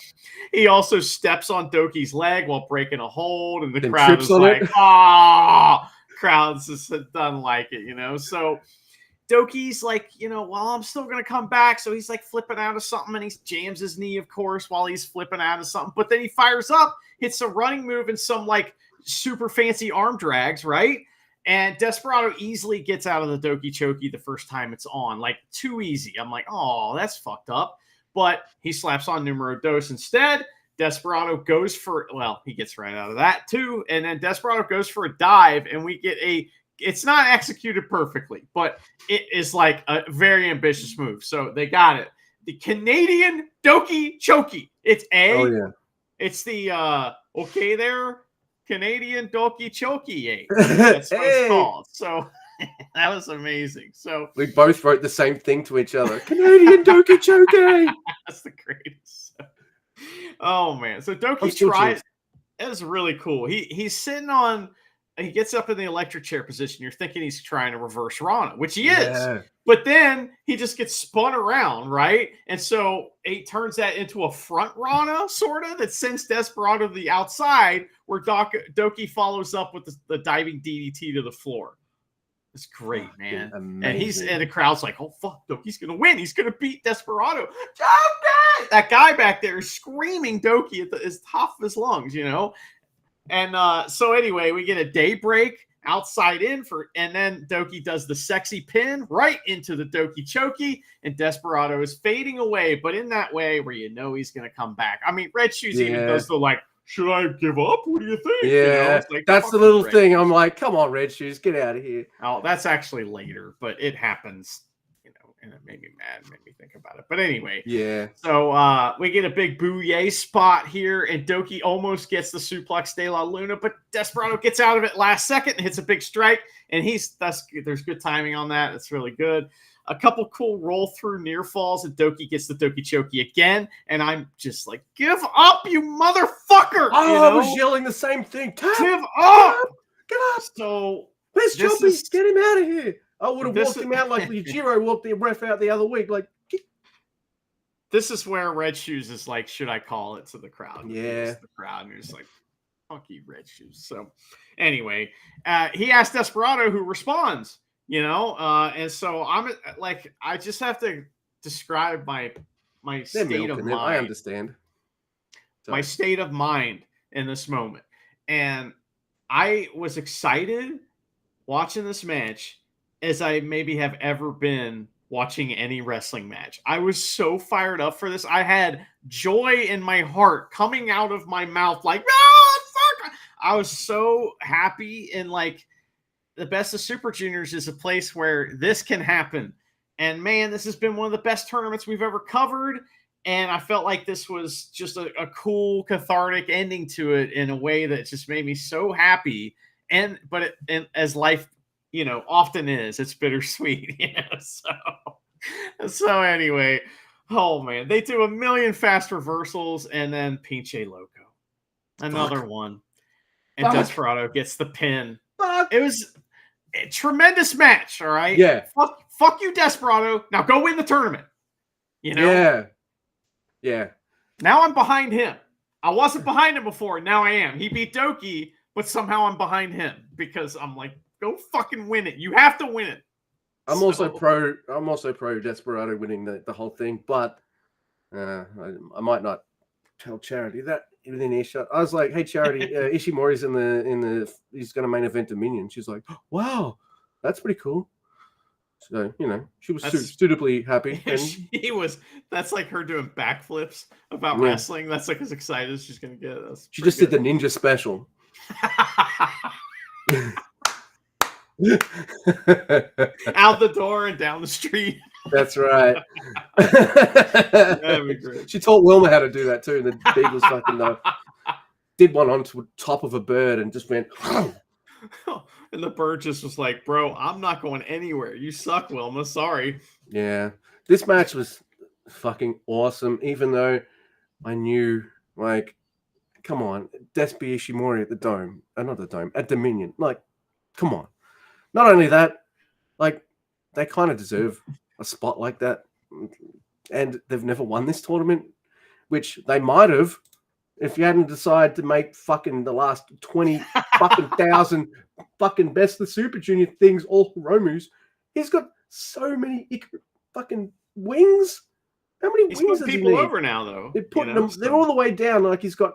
he also steps on Doki's leg while breaking a hold, and the crowd is like, ah. Crowds just doesn't like it, you know. So Doki's like, you know, well, I'm still gonna come back. So he's like flipping out of something, and he jams his knee, of course, while he's flipping out of something. But then he fires up, hits a running move and some like super fancy arm drags, right? And Desperado easily gets out of the Doki Choki the first time it's on, like too easy. I'm like, oh, that's fucked up. But he slaps on Numero Dos instead. Desperado goes for, he gets right out of that too. And then Desperado goes for a dive, and we get it's not executed perfectly, but it is like a very ambitious move. So they got it. The Canadian Doki Choki. It's it's the, okay there, Canadian Doki Choki. That's what it's called. So that was amazing. So we both wrote the same thing to each other. Canadian Doki Choki. That's the greatest. Oh man! So Doki tries. That is really cool. He's sitting on he gets up in the electric chair position. You're thinking he's trying to reverse Rana, which he is. Yeah. But then he just gets spun around, right? And so he turns that into a front Rana, sort of, that sends Desperado to the outside, where Doki follows up with the diving DDT to the floor. It's great, man. Amazing. And the crowd's like, oh, fuck, Doki's going to win. He's going to beat Desperado. Doki! That guy back there is screaming Doki at the top of his lungs, you know? And so anyway, we get a daybreak outside in and then Doki does the sexy pin right into the Doki Choki, and Desperado is fading away, but in that way where you know he's going to come back. I mean, Red Shoes even does the like, should I give up? What do you think? Yeah, you know, like, that's the little thing. I'm like, come on, Red Shoes, get out of here. Oh, that's actually later, but it happens, you know, and it made me mad, made me think about it. But anyway, yeah. So we get a big booyah spot here, and Doki almost gets the suplex de la Luna, but Desperado gets out of it last second and hits a big strike, and there's good timing on that. It's really good. A couple cool roll through near falls, and Doki gets the Doki Choki again, and I'm just like, give up, you motherfucker! Oh, you know? I was yelling the same thing. Give up! Get up! So where's Choppy? Get him out of here! I would have walked him out like Yujiro walked the ref out the other week. Like, this is where Red Shoes is like, should I call it to the crowd? Yeah, the crowd, and you're just like, fuck you, Red Shoes. So anyway, he asks Desperado, who responds. You know, and so I'm like, I just have to describe my state of mind. I understand. My state of mind in this moment. And I was excited watching this match as I maybe have ever been watching any wrestling match. I was so fired up for this. I had joy in my heart coming out of my mouth like, oh, fuck! I was so happy, and like, the Best of Super Juniors is a place where this can happen. And man, this has been one of the best tournaments we've ever covered. And I felt like this was just a cool, cathartic ending to it in a way that just made me so happy. And as life, you know, often is, it's bittersweet. You know? So anyway, oh man, they do a million fast reversals, and then Pinche Loco, another one, and Desperado gets the pin. It was a tremendous match, all right? Yeah. Fuck you, Desperado. Now go win the tournament. You know? Yeah. Now I'm behind him. I wasn't behind him before. Now I am. He beat Doki, but somehow I'm behind him because I'm like, go fucking win it. You have to win it. I'm also pro Desperado winning the whole thing, but I might not tell Charity that within earshot. I was like, hey, Charity, Ishimori's he's going to main event Dominion. She's like, wow, that's pretty cool. So, you know, she was suitably happy. And that's like her doing backflips about wrestling. That's like as excited as she's going to get. She just did the ninja special. Out the door and down the street. That's right. That'd be great. She taught Wilma how to do that too, and the Beagles fucking did one onto the top of a bird and just went. And the bird just was like, bro, I'm not going anywhere. You suck, Wilma. Sorry. Yeah. This match was fucking awesome, even though I knew, like, come on, Despi Ishimori at the Dome. Not the Dome, at Dominion. Like, come on. Not only that, like, they kind of deserve a spot like that. And they've never won this tournament, which they might have if you hadn't decided to make fucking the last 20 fucking thousand fucking Best of the Super Junior things all Hiromu's. He's got so many fucking wings. How many wings does he need? People over now, though. They're putting them. They're all the way down. Like he's got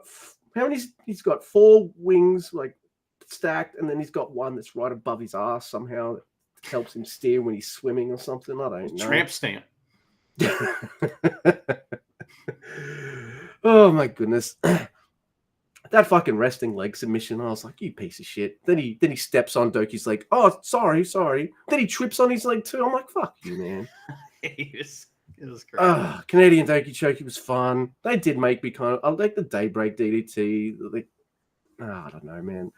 how many? He's got 4 wings, like stacked, and then he's got one that's right above his ass somehow that helps him steer when he's swimming or something. I don't know. Tramp stamp. Oh my goodness. That fucking resting leg submission, I was like, you piece of shit. Then he steps on Doki's leg. Oh, sorry. Then he trips on his leg too. I'm like, fuck you, man. It was great. Canadian Doki Choki was fun. They did make me kind of, I like the daybreak DDT. I don't know, man.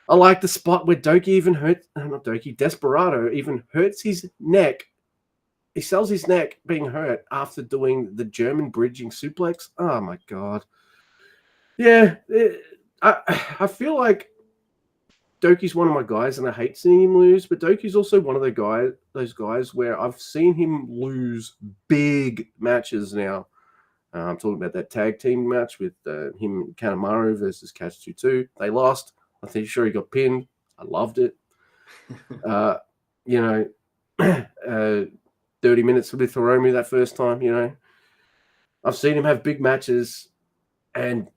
I like the spot where Desperado even hurts his neck. He sells his neck being hurt after doing the German bridging suplex. Oh, my God. Yeah, I feel like Doki's one of my guys, and I hate seeing him lose. But Doki's also one of those guys where I've seen him lose big matches now. I'm talking about that tag team match with him and Kanemaru versus Catch 22. They lost. I'm pretty sure he got pinned. I loved it. 30 minutes with Hiromu that first time. I've seen him have big matches and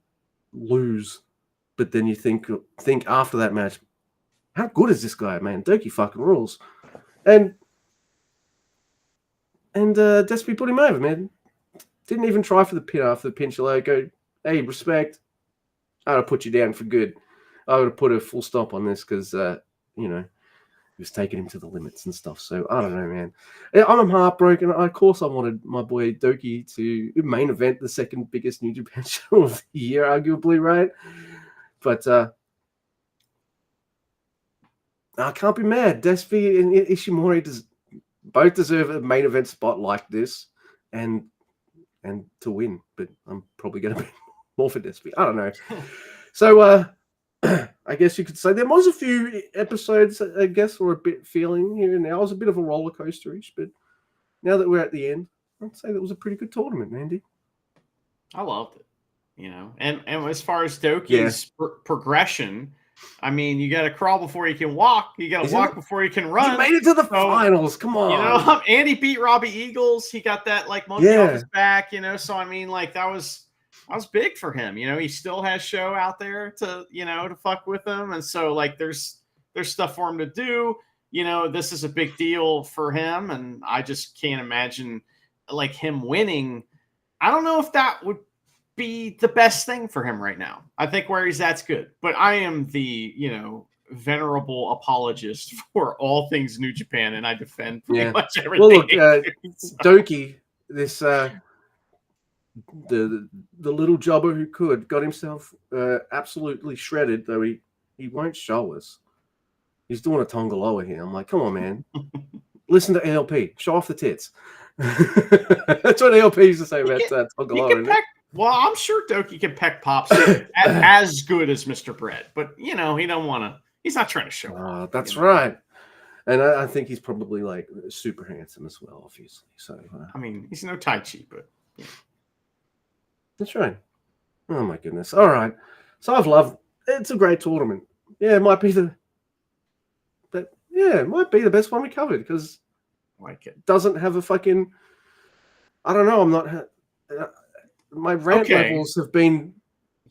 lose, but then you think after that match, how good is this guy, man? Doki fucking rules. And Despy put him over, man. Didn't even try for the pin after the pinch alert. Go, hey, respect. I would have put you down for good. I would have put a full stop on this because, he was taking him to the limits and stuff. So, I don't know, man. I'm heartbroken. Of course, I wanted my boy Doki to main event the second biggest New Japan show of the year, arguably, right? But I can't be mad. Despy and Ishimori both deserve a main event spot like this and to win. But I'm probably going to be more for Despy. I don't know. So, I guess you could say there was a few episodes, I guess, were a bit feeling here and now. It was a bit of a roller coaster-ish, but now that we're at the end, I'd say that was a pretty good tournament, Mandy. I loved it, And as far as Doki's progression, I mean, you got to crawl before you can walk. You got to walk before you can run. You made it to the finals. Come on. And he beat Robbie Eagles. He got that monkey off his back. So I mean, that was big for him. He still has show out there to to fuck with him, and so there's stuff for him to do. This is a big deal for him, and I just can't imagine him winning. I don't know if that would be the best thing for him right now. I think where he's at's good, but I am the venerable apologist for all things New Japan, and I defend pretty much everything. Well, look, Doki, this the little jobber who got himself absolutely shredded, though he won't show us. He's doing a Tongaloa here. I'm like, come on, man. Listen to ALP. Show off the tits. That's what ALP used to say about Tongaloa. Well, I'm sure Doki can peck pops as good as Mr. Bread, but he don't want to. He's not trying to show off. That's right. And I think he's probably super handsome as well, obviously. So I mean, he's no Tai Chi, but that's right. Oh my goodness. All right. So I've loved. It's a great tournament. Yeah, it might be the best one we covered because it doesn't have a fucking. I don't know. I'm not. My rant levels have been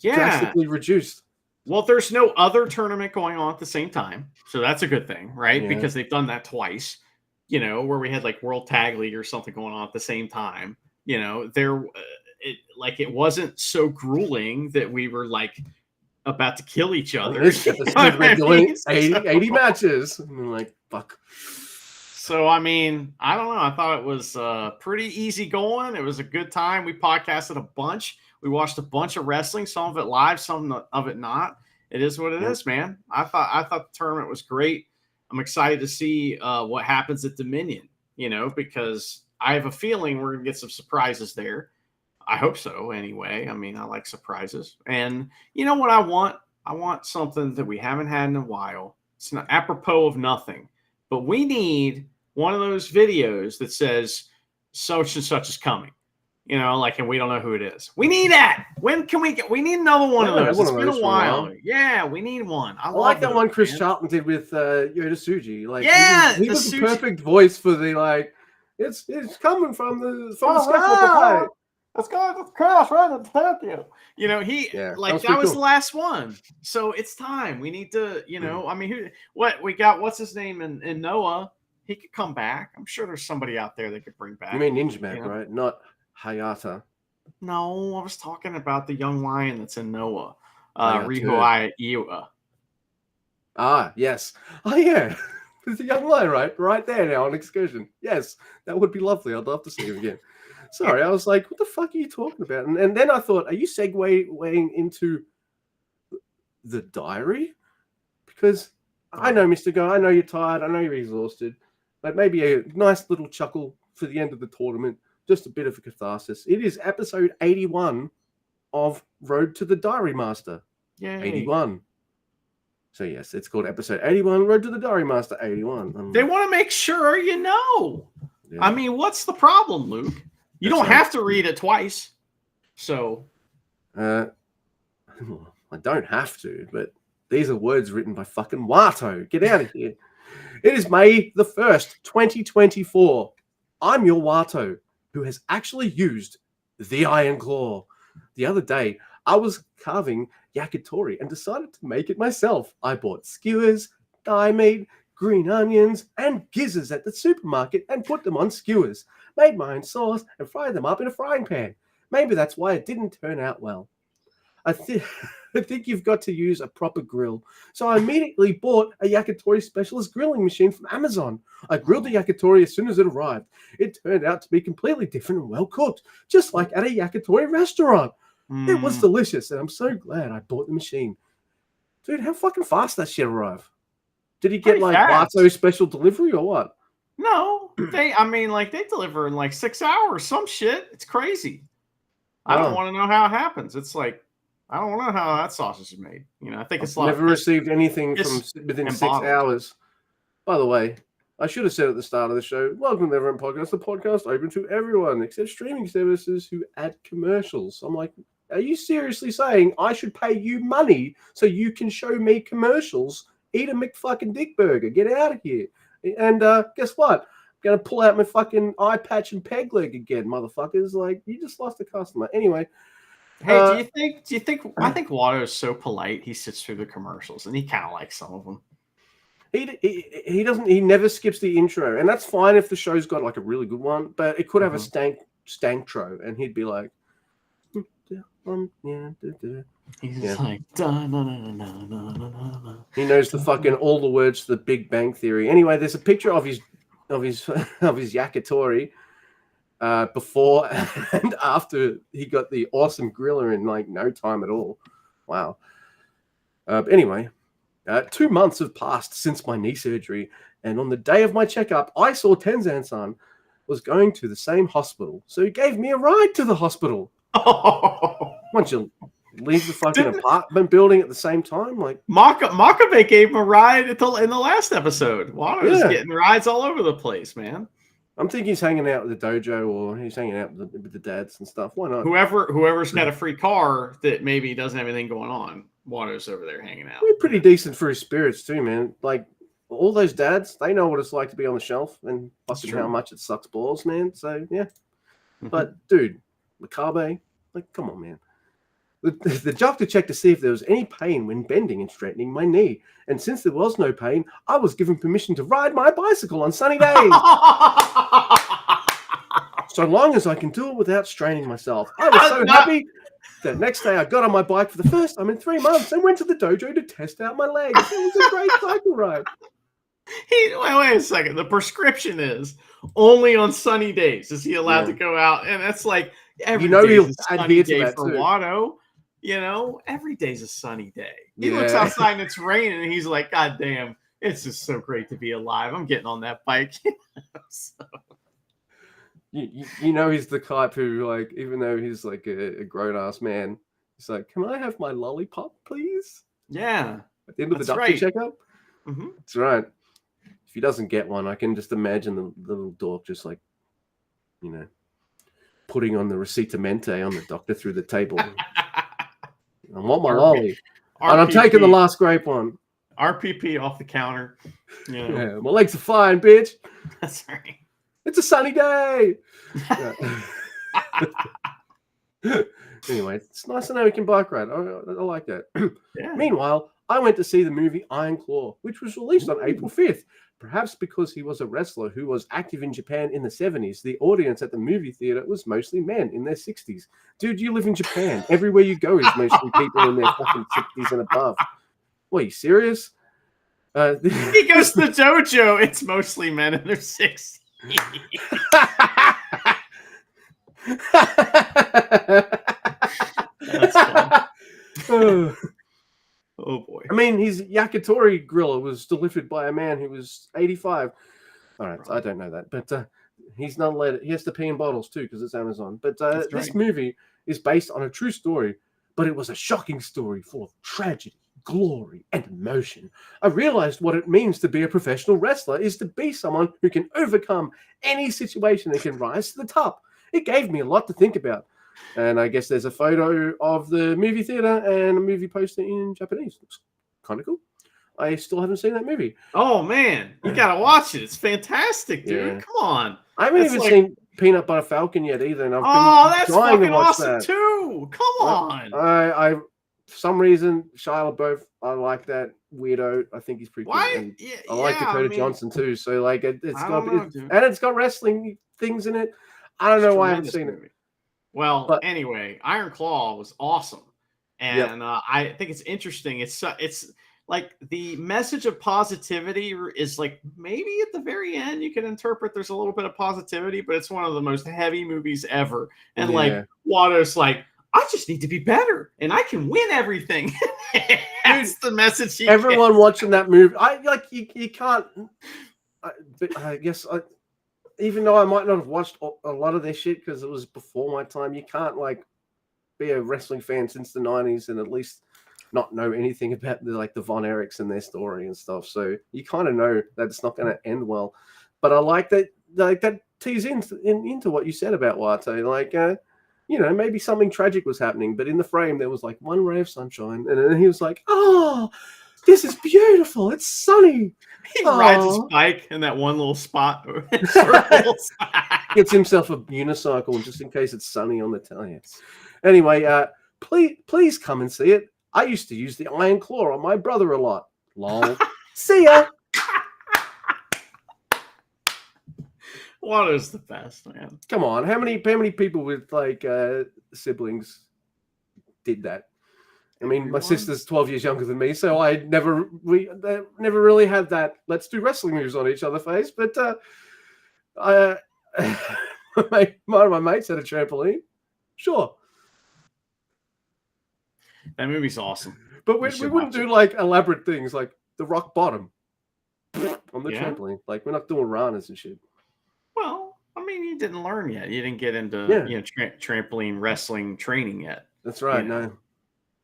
drastically reduced. Well, there's no other tournament going on at the same time, so that's a good thing, right? Yeah. Because they've done that twice. Where we had World Tag League or something going on at the same time. It wasn't so grueling that we were about to kill each other. We're doing 80 matches. I'm like, fuck. So, I mean, I don't know. I thought it was pretty easy going. It was a good time. We podcasted a bunch. We watched a bunch of wrestling, some of it live, some of it not. It is what it is, man. I thought the tournament was great. I'm excited to see what happens at Dominion, because I have a feeling we're going to get some surprises there. I hope so anyway. I mean, I like surprises. And you know what I want? I want something that we haven't had in a while. It's not apropos of nothing, but we need one of those videos that says such and such is coming, and we don't know who it is. We need that. When can we we need another one of those. It's been a while. Yeah, we need one. I like that one Chris Charlton did with Yoda Tsuji. He was the Tsuji. Perfect voice for the it's coming from the sky. Let's go to the crash right in Tokyo. That was the last one. So it's time. We need to, I mean, what's his name in Noah? He could come back. I'm sure there's somebody out there that could bring back. You mean Ninja Mac, right? Not Hayata. No, I was talking about the young lion that's in Noah. Riho Iwa. Ah, yes. Oh, yeah. There's a young lion right there now on excursion. Yes, that would be lovely. I'd love to see him again. Sorry, I was like, what the fuck are you talking about? And then I thought, are you segueing into the diary? Because I know, Mr. Guy, I know you're tired. I know you're exhausted. But maybe a nice little chuckle for the end of the tournament. Just a bit of a catharsis. It is episode 81 of Road to the Diary Master. Yay. 81. So yes, it's called episode 81, Road to the Diary Master 81. They want to make sure you know. Yeah. I mean, what's the problem, Luke? You don't have to read it twice. So, I don't have to, but these are words written by fucking Watto. Get out of here. It is May the 1st, 2024. I'm your Watto, who has actually used the Iron Claw. The other day, I was carving yakitori and decided to make it myself. I bought skewers, thigh meat, green onions, and gizzards at the supermarket and put them on skewers. Made my own sauce and fried them up in a frying pan. Maybe that's why it didn't turn out well. I think you've got to use a proper grill. So I immediately bought a yakitori specialist grilling machine from Amazon. I grilled the yakitori as soon as it arrived. It turned out to be completely different and well cooked, just like at a yakitori restaurant. It was delicious, and I'm so glad I bought the machine. Dude, how fucking fast that shit arrived? Did he get like Watto special delivery or what? No, they deliver in like 6 hours, some shit. It's crazy. I don't want to know how it happens. It's like, I don't know how that sausage is made. You know, I think it's like never received anything from within 6 hours. By the way, I should have said at the start of the show, welcome to NeverOpenPod, the podcast open to everyone except streaming services who add commercials. I'm like, are you seriously saying I should pay you money so you can show me commercials? Eat a McFucking dick burger. Get out of here. And guess what? I'm going to pull out my fucking eye patch and peg leg again, motherfuckers. Like, you just lost a customer. Anyway. Hey, do you think I think Watto is so polite he sits through the commercials and he kind of likes some of them. He never skips the intro, and that's fine if the show's got like a really good one, but it could have a stanktro, and he'd be like, he's like, he knows the fucking all the words to the Big Bang Theory. Anyway, there's a picture of his yakitori before and after he got the awesome griller in like no time at all. Wow. But anyway, 2 months have passed since my knee surgery, and on the day of my checkup, I saw Tenzan-san was going to the same hospital, so he gave me a ride to the hospital. Why don't you leave the fucking apartment building at the same time? Like Makabe gave him a ride in the last episode. Watto's getting rides all over the place, man. I'm thinking he's hanging out with the dojo, or he's hanging out with the dads and stuff. Why not? Whoever's got a free car that maybe doesn't have anything going on, Watto's over there hanging out. We're pretty decent for his spirits too, man. Like all those dads, they know what it's like to be on the shelf and fucking how much it sucks balls, man. So yeah. But dude, Makabe, like, come on, man. The doctor checked to see if there was any pain when bending and straightening my knee. And since there was no pain, I was given permission to ride my bicycle on sunny days. So long as I can do it without straining myself. I was so happy. The next day I got on my bike for the first time in 3 months and went to the dojo to test out my legs. It was a great cycle ride. Wait a second. The prescription is only on sunny days is he allowed to go out. And that's like every day's a sunny day for Watto. You know, every day's a sunny day. He looks outside and it's raining, and he's like, God damn, it's just so great to be alive. I'm getting on that bike. So. You know, he's the type who, like, even though he's like a grown-ass man, he's like, can I have my lollipop, please? Yeah. At the end of the doctor checkup? Mm-hmm. That's right. If he doesn't get one, I can just imagine the little dog just like, you know, putting on the recitamente on the doctor through the table. I want my lolly. And I'm taking the last grape one. RPP off the counter. You know. Yeah, my legs are fine, bitch. That's right. It's a sunny day. Anyway, it's nice to know we can bike ride. I like that. Yeah. Meanwhile, I went to see the movie Iron Claw, which was released on April 5th. Perhaps because he was a wrestler who was active in Japan in the 70s, the audience at the movie theater was mostly men in their 60s. Dude, you live in Japan. Everywhere you go is mostly people in their fucking 60s and above. What, are you serious? He goes to the dojo. It's mostly men in their 60s. That's fun. Oh boy. I mean, his yakitori griller was delivered by a man who was 85. All right, I don't know that, but he's not allowed. He has to pee in bottles too because it's Amazon. But this movie is based on a true story, but it was a shocking story full of tragedy, glory and emotion. I realized what it means to be a professional wrestler is to be someone who can overcome any situation and can rise to the top. It gave me a lot to think about. And I guess there's a photo of the movie theater and a movie poster in Japanese. Looks kind of cool. I still haven't seen that movie. Oh man, you gotta watch it. It's fantastic, dude. Yeah. Come on. I haven't even seen Peanut Butter Falcon yet either, and I've been that's trying fucking to watch awesome that too. Come on. I for some reason Shia LaBeouf, I like that weirdo. I think he's pretty cool. Why? And I like Dakota Johnson too. So like it's got wrestling things in it. I don't know why I haven't seen it. Well, anyway, Iron Claw was awesome, and I think it's interesting. It's like the message of positivity is like maybe at the very end you can interpret there's a little bit of positivity, but it's one of the most heavy movies ever. And like Watto's like, I just need to be better and I can win everything. That's the message. Everyone watching that movie, you can't. I guess even though I might not have watched a lot of their shit because it was before my time, you can't like be a wrestling fan since the 90s and at least not know anything about the Von Erichs and their story and stuff. So you kind of know that it's not going to end well. But I like that tease into what you said about Watto. Like, maybe something tragic was happening, but in the frame there was like one ray of sunshine, and then he was like, "Oh, this is beautiful. It's sunny." He rides his bike in that one little spot. Gets himself a unicycle just in case it's sunny on the telly. Anyway, please come and see it. I used to use the Iron Claw on my brother a lot. Lol. See ya. Watto's the best, man. Come on, how many people with like siblings did that? I mean, my sister's 12 years younger than me, so I never really had that let's do wrestling moves on each other face. But one of my mates had a trampoline. Sure. That movie's awesome. But we wouldn't do like elaborate things like the rock bottom on the trampoline. Like we're not doing ranas and shit. Well, I mean, you didn't learn yet. You didn't get into trampoline wrestling training yet. That's right. No.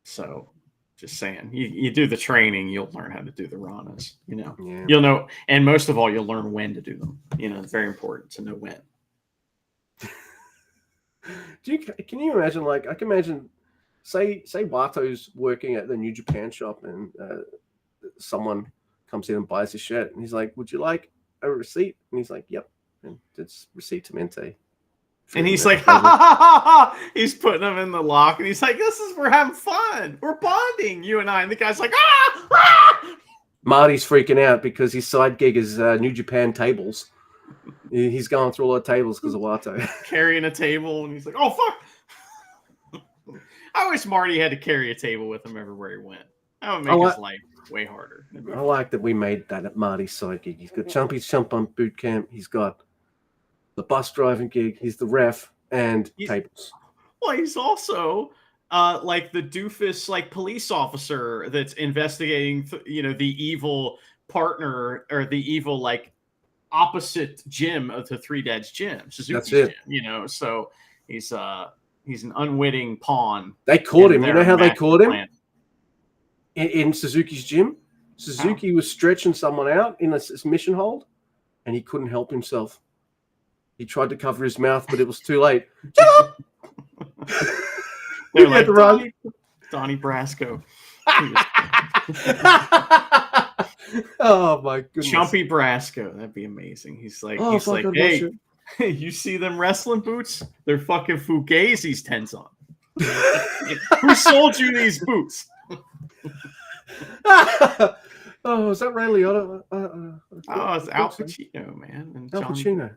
So, just saying, you do the training, you'll learn how to do the ranas. You'll know, and most of all, you'll learn when to do them. It's very important to know when. Can you imagine? Like, I can imagine. Say Watto's working at the New Japan shop, and someone comes in and buys his shirt, and he's like, "Would you like a receipt?" And he's like, "Yep." And it's receipt to Mente. And he's like, ha, ha, ha, ha, ha. He's putting them in the lock, and he's like, we're having fun. We're bonding, you and I. And the guy's like, ah, ah. Marty's freaking out because his side gig is New Japan tables. He's going through all the tables because of Watto. Carrying a table, and he's like, oh, fuck. I wish Marty had to carry a table with him everywhere he went. That would make his life way harder. I like that we made that at Marty's side gig. He's got Chumpy's Chump on boot camp. He's got the bus driving gig. He's the ref and tables. Well, he's also like the doofus like police officer that's investigating, the evil partner or the evil like opposite gym of the Three Dads gym, Suzuki's gym. So he's an unwitting pawn. They caught him. You know how they caught him? In Suzuki's gym? Suzuki was stretching someone out in a submission hold, and he couldn't help himself. He tried to cover his mouth, but it was too late. They're like, Donnie Brasco. Oh, my goodness. Chumpy Brasco. That'd be amazing. He's like, hey, you see them wrestling boots? They're fucking Fugazi's Tenzon. Who sold you these boots? Oh, is that Ray Liotta? It's Al Pacino, man. And Al Pacino.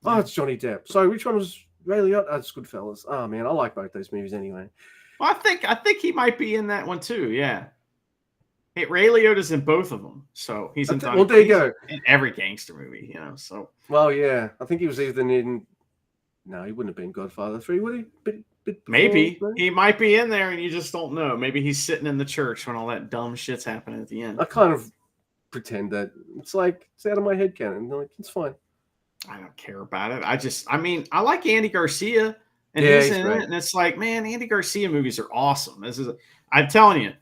Oh, it's Johnny Depp. So which one was Ray Liotta? Oh, it's Goodfellas. Oh man, I like both those movies anyway. Well, I think he might be in that one too. Yeah. Hey, Ray Liotta's in both of them, so he's in. Well, there you go. In every gangster movie, So. Well, yeah, I think he was either in. No, he wouldn't have been Godfather 3, would he? Maybe he might be in there, and you just don't know. Maybe he's sitting in the church when all that dumb shit's happening at the end. I kind of pretend that it's out of my head canon. Like it's fine. I don't care about it. I like Andy Garcia, and he's in it, and it's like, man, Andy Garcia movies are awesome. I'm telling you,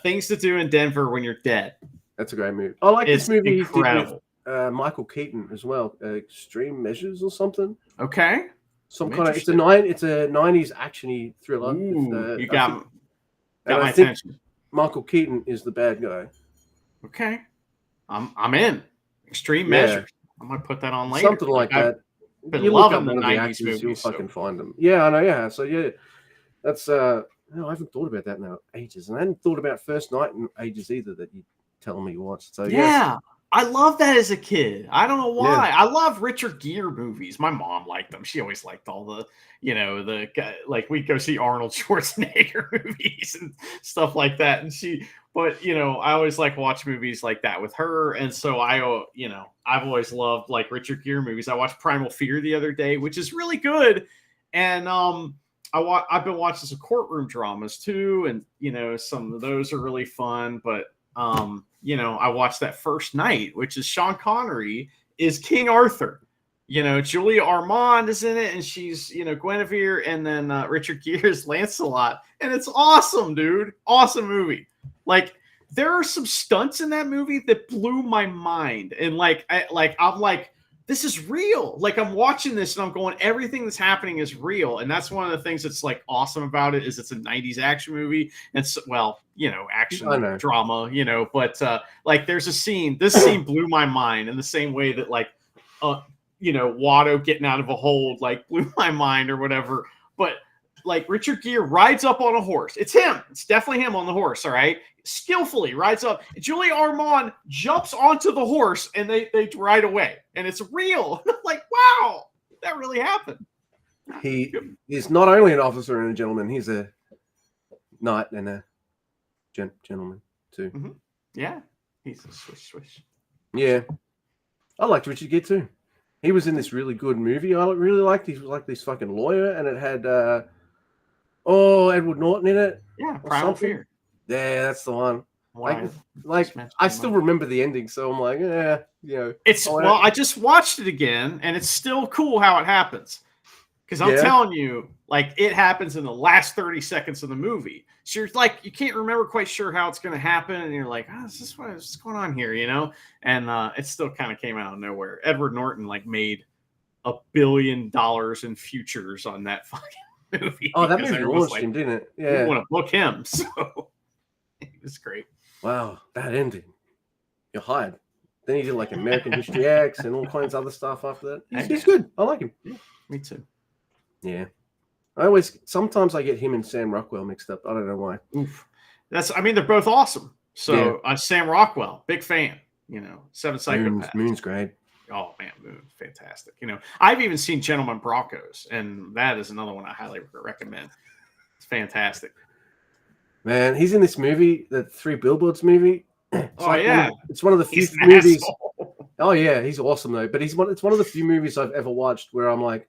Things to Do in Denver When You're Dead. That's a great movie. I like this movie incredible. he did with Michael Keaton as well. Extreme Measures or something. Okay. Some kind of it's a 90s actiony thriller. Ooh, you got my attention. Michael Keaton is the bad guy. Okay, I'm in. Extreme Measures. I'm gonna put that on later. Something like that. Been loving the 90s movies. You'll fucking find them. Yeah, I know. Yeah, so yeah, that's no, I haven't thought about that in ages, and I hadn't thought about First Night in ages either. That you telling me you watched. So yeah. I love that as a kid. I don't know why. Yeah. I love Richard Gere movies. My mom liked them. She always liked all the, like we'd go see Arnold Schwarzenegger movies and stuff like that. And but I always like watch movies like that with her. And so I've always loved like Richard Gere movies. I watched Primal Fear the other day, which is really good. And I've been watching some courtroom dramas too. And, some of those are really fun, but I watched that First Night, which is Sean Connery is King Arthur. Julia Ormond is in it, and she's, Guinevere, and then Richard Gere is Lancelot. And it's awesome, dude. Awesome movie. Like, there are some stunts in that movie that blew my mind. And I'm like, this is real. Like, I'm watching this and I'm going, everything that's happening is real. And that's one of the things that's like awesome about it is it's a 90s action movie. And action drama, but like there's a scene, this scene blew my mind in the same way that Watto getting out of a hold, like blew my mind or whatever. But like Richard Gere rides up on a horse. It's him. It's definitely him on the horse. All right. Skillfully rides up. Julie Armand jumps onto the horse and they ride away. And it's real. Like, wow, that really happened. He is not only an officer and a gentleman, he's a knight and a gentleman too. Mm-hmm. Yeah. He's a swish. Yeah. I liked Richard Gere too. He was in this really good movie. I really liked. He was like this fucking lawyer, and it had Edward Norton in it. Yeah, Primal Fear. Yeah, that's the one. I still remember the ending, so I'm like, I just watched it again, and it's still cool how it happens. Because I'm telling you, like, it happens in the last 30 seconds of the movie. So you're like, you can't remember quite sure how it's going to happen. And you're like, is what's going on here, And it still kind of came out of nowhere. Edward Norton, like, made $1 billion in futures on that fucking movie. Oh, that movie launched him, didn't it? Yeah. You want to book him. So it was great. Wow, that ending. You're hired. Then he did, like, American History X and all kinds of other stuff after that. He's good. I like him. Yeah, me too. Yeah. Sometimes I get him and Sam Rockwell mixed up. I don't know why. Oof. They're both awesome. So Sam Rockwell, big fan, Seven Psychopaths. Moon's great. Oh man, Moon, fantastic. I've even seen Gentlemen Broncos, and that is another one I highly recommend. It's fantastic. Man, he's in this movie, the Three Billboards movie. It's one of the few he's movies. Oh yeah, he's awesome though. But it's one of the few movies I've ever watched where I'm like,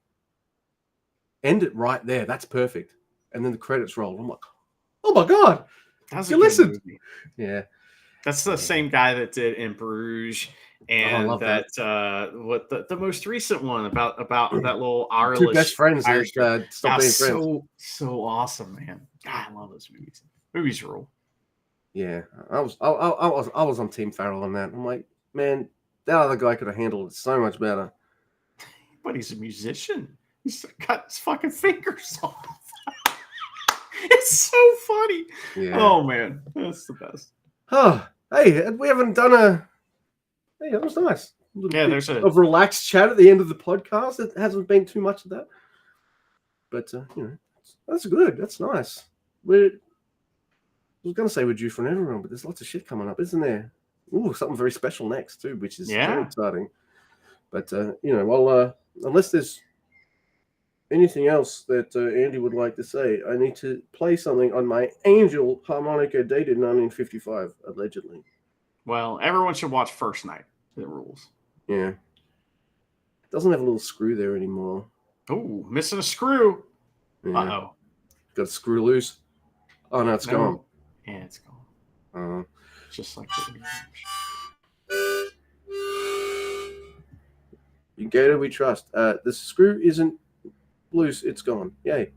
end it right there. That's perfect. And then the credits roll. I'm like, oh my god, you listened. Yeah, that's the same guy that did In Bruges, and the most recent one about that little Irish two best friends that stop being friends. So awesome, man. God, I love those movies. Movies rule. Yeah, I was on Team Farrell on that. I'm like, man, that other guy could have handled it so much better. But he's a musician. He's cut his fucking fingers off. It's so funny. Yeah. Oh man, that's the best. Oh, hey, we haven't done a. Hey, that was nice. There's a relaxed chat at the end of the podcast. It hasn't been too much of that, but that's good. That's nice. I was going to say we're due for everyone, but there's lots of shit coming up, isn't there? Ooh, something very special next too, which is very exciting. But unless there's anything else that Andy would like to say, I need to play something on my Angel harmonica dated 1955, allegedly. Well, everyone should watch First Night. It rules. Yeah. It doesn't have a little screw there anymore. Oh, missing a screw. Yeah. Uh-oh. Got a screw loose. Oh, no, it's gone. Yeah, it's gone. Just like the You Gator, we trust. The screw isn't loose. It's gone. Yay.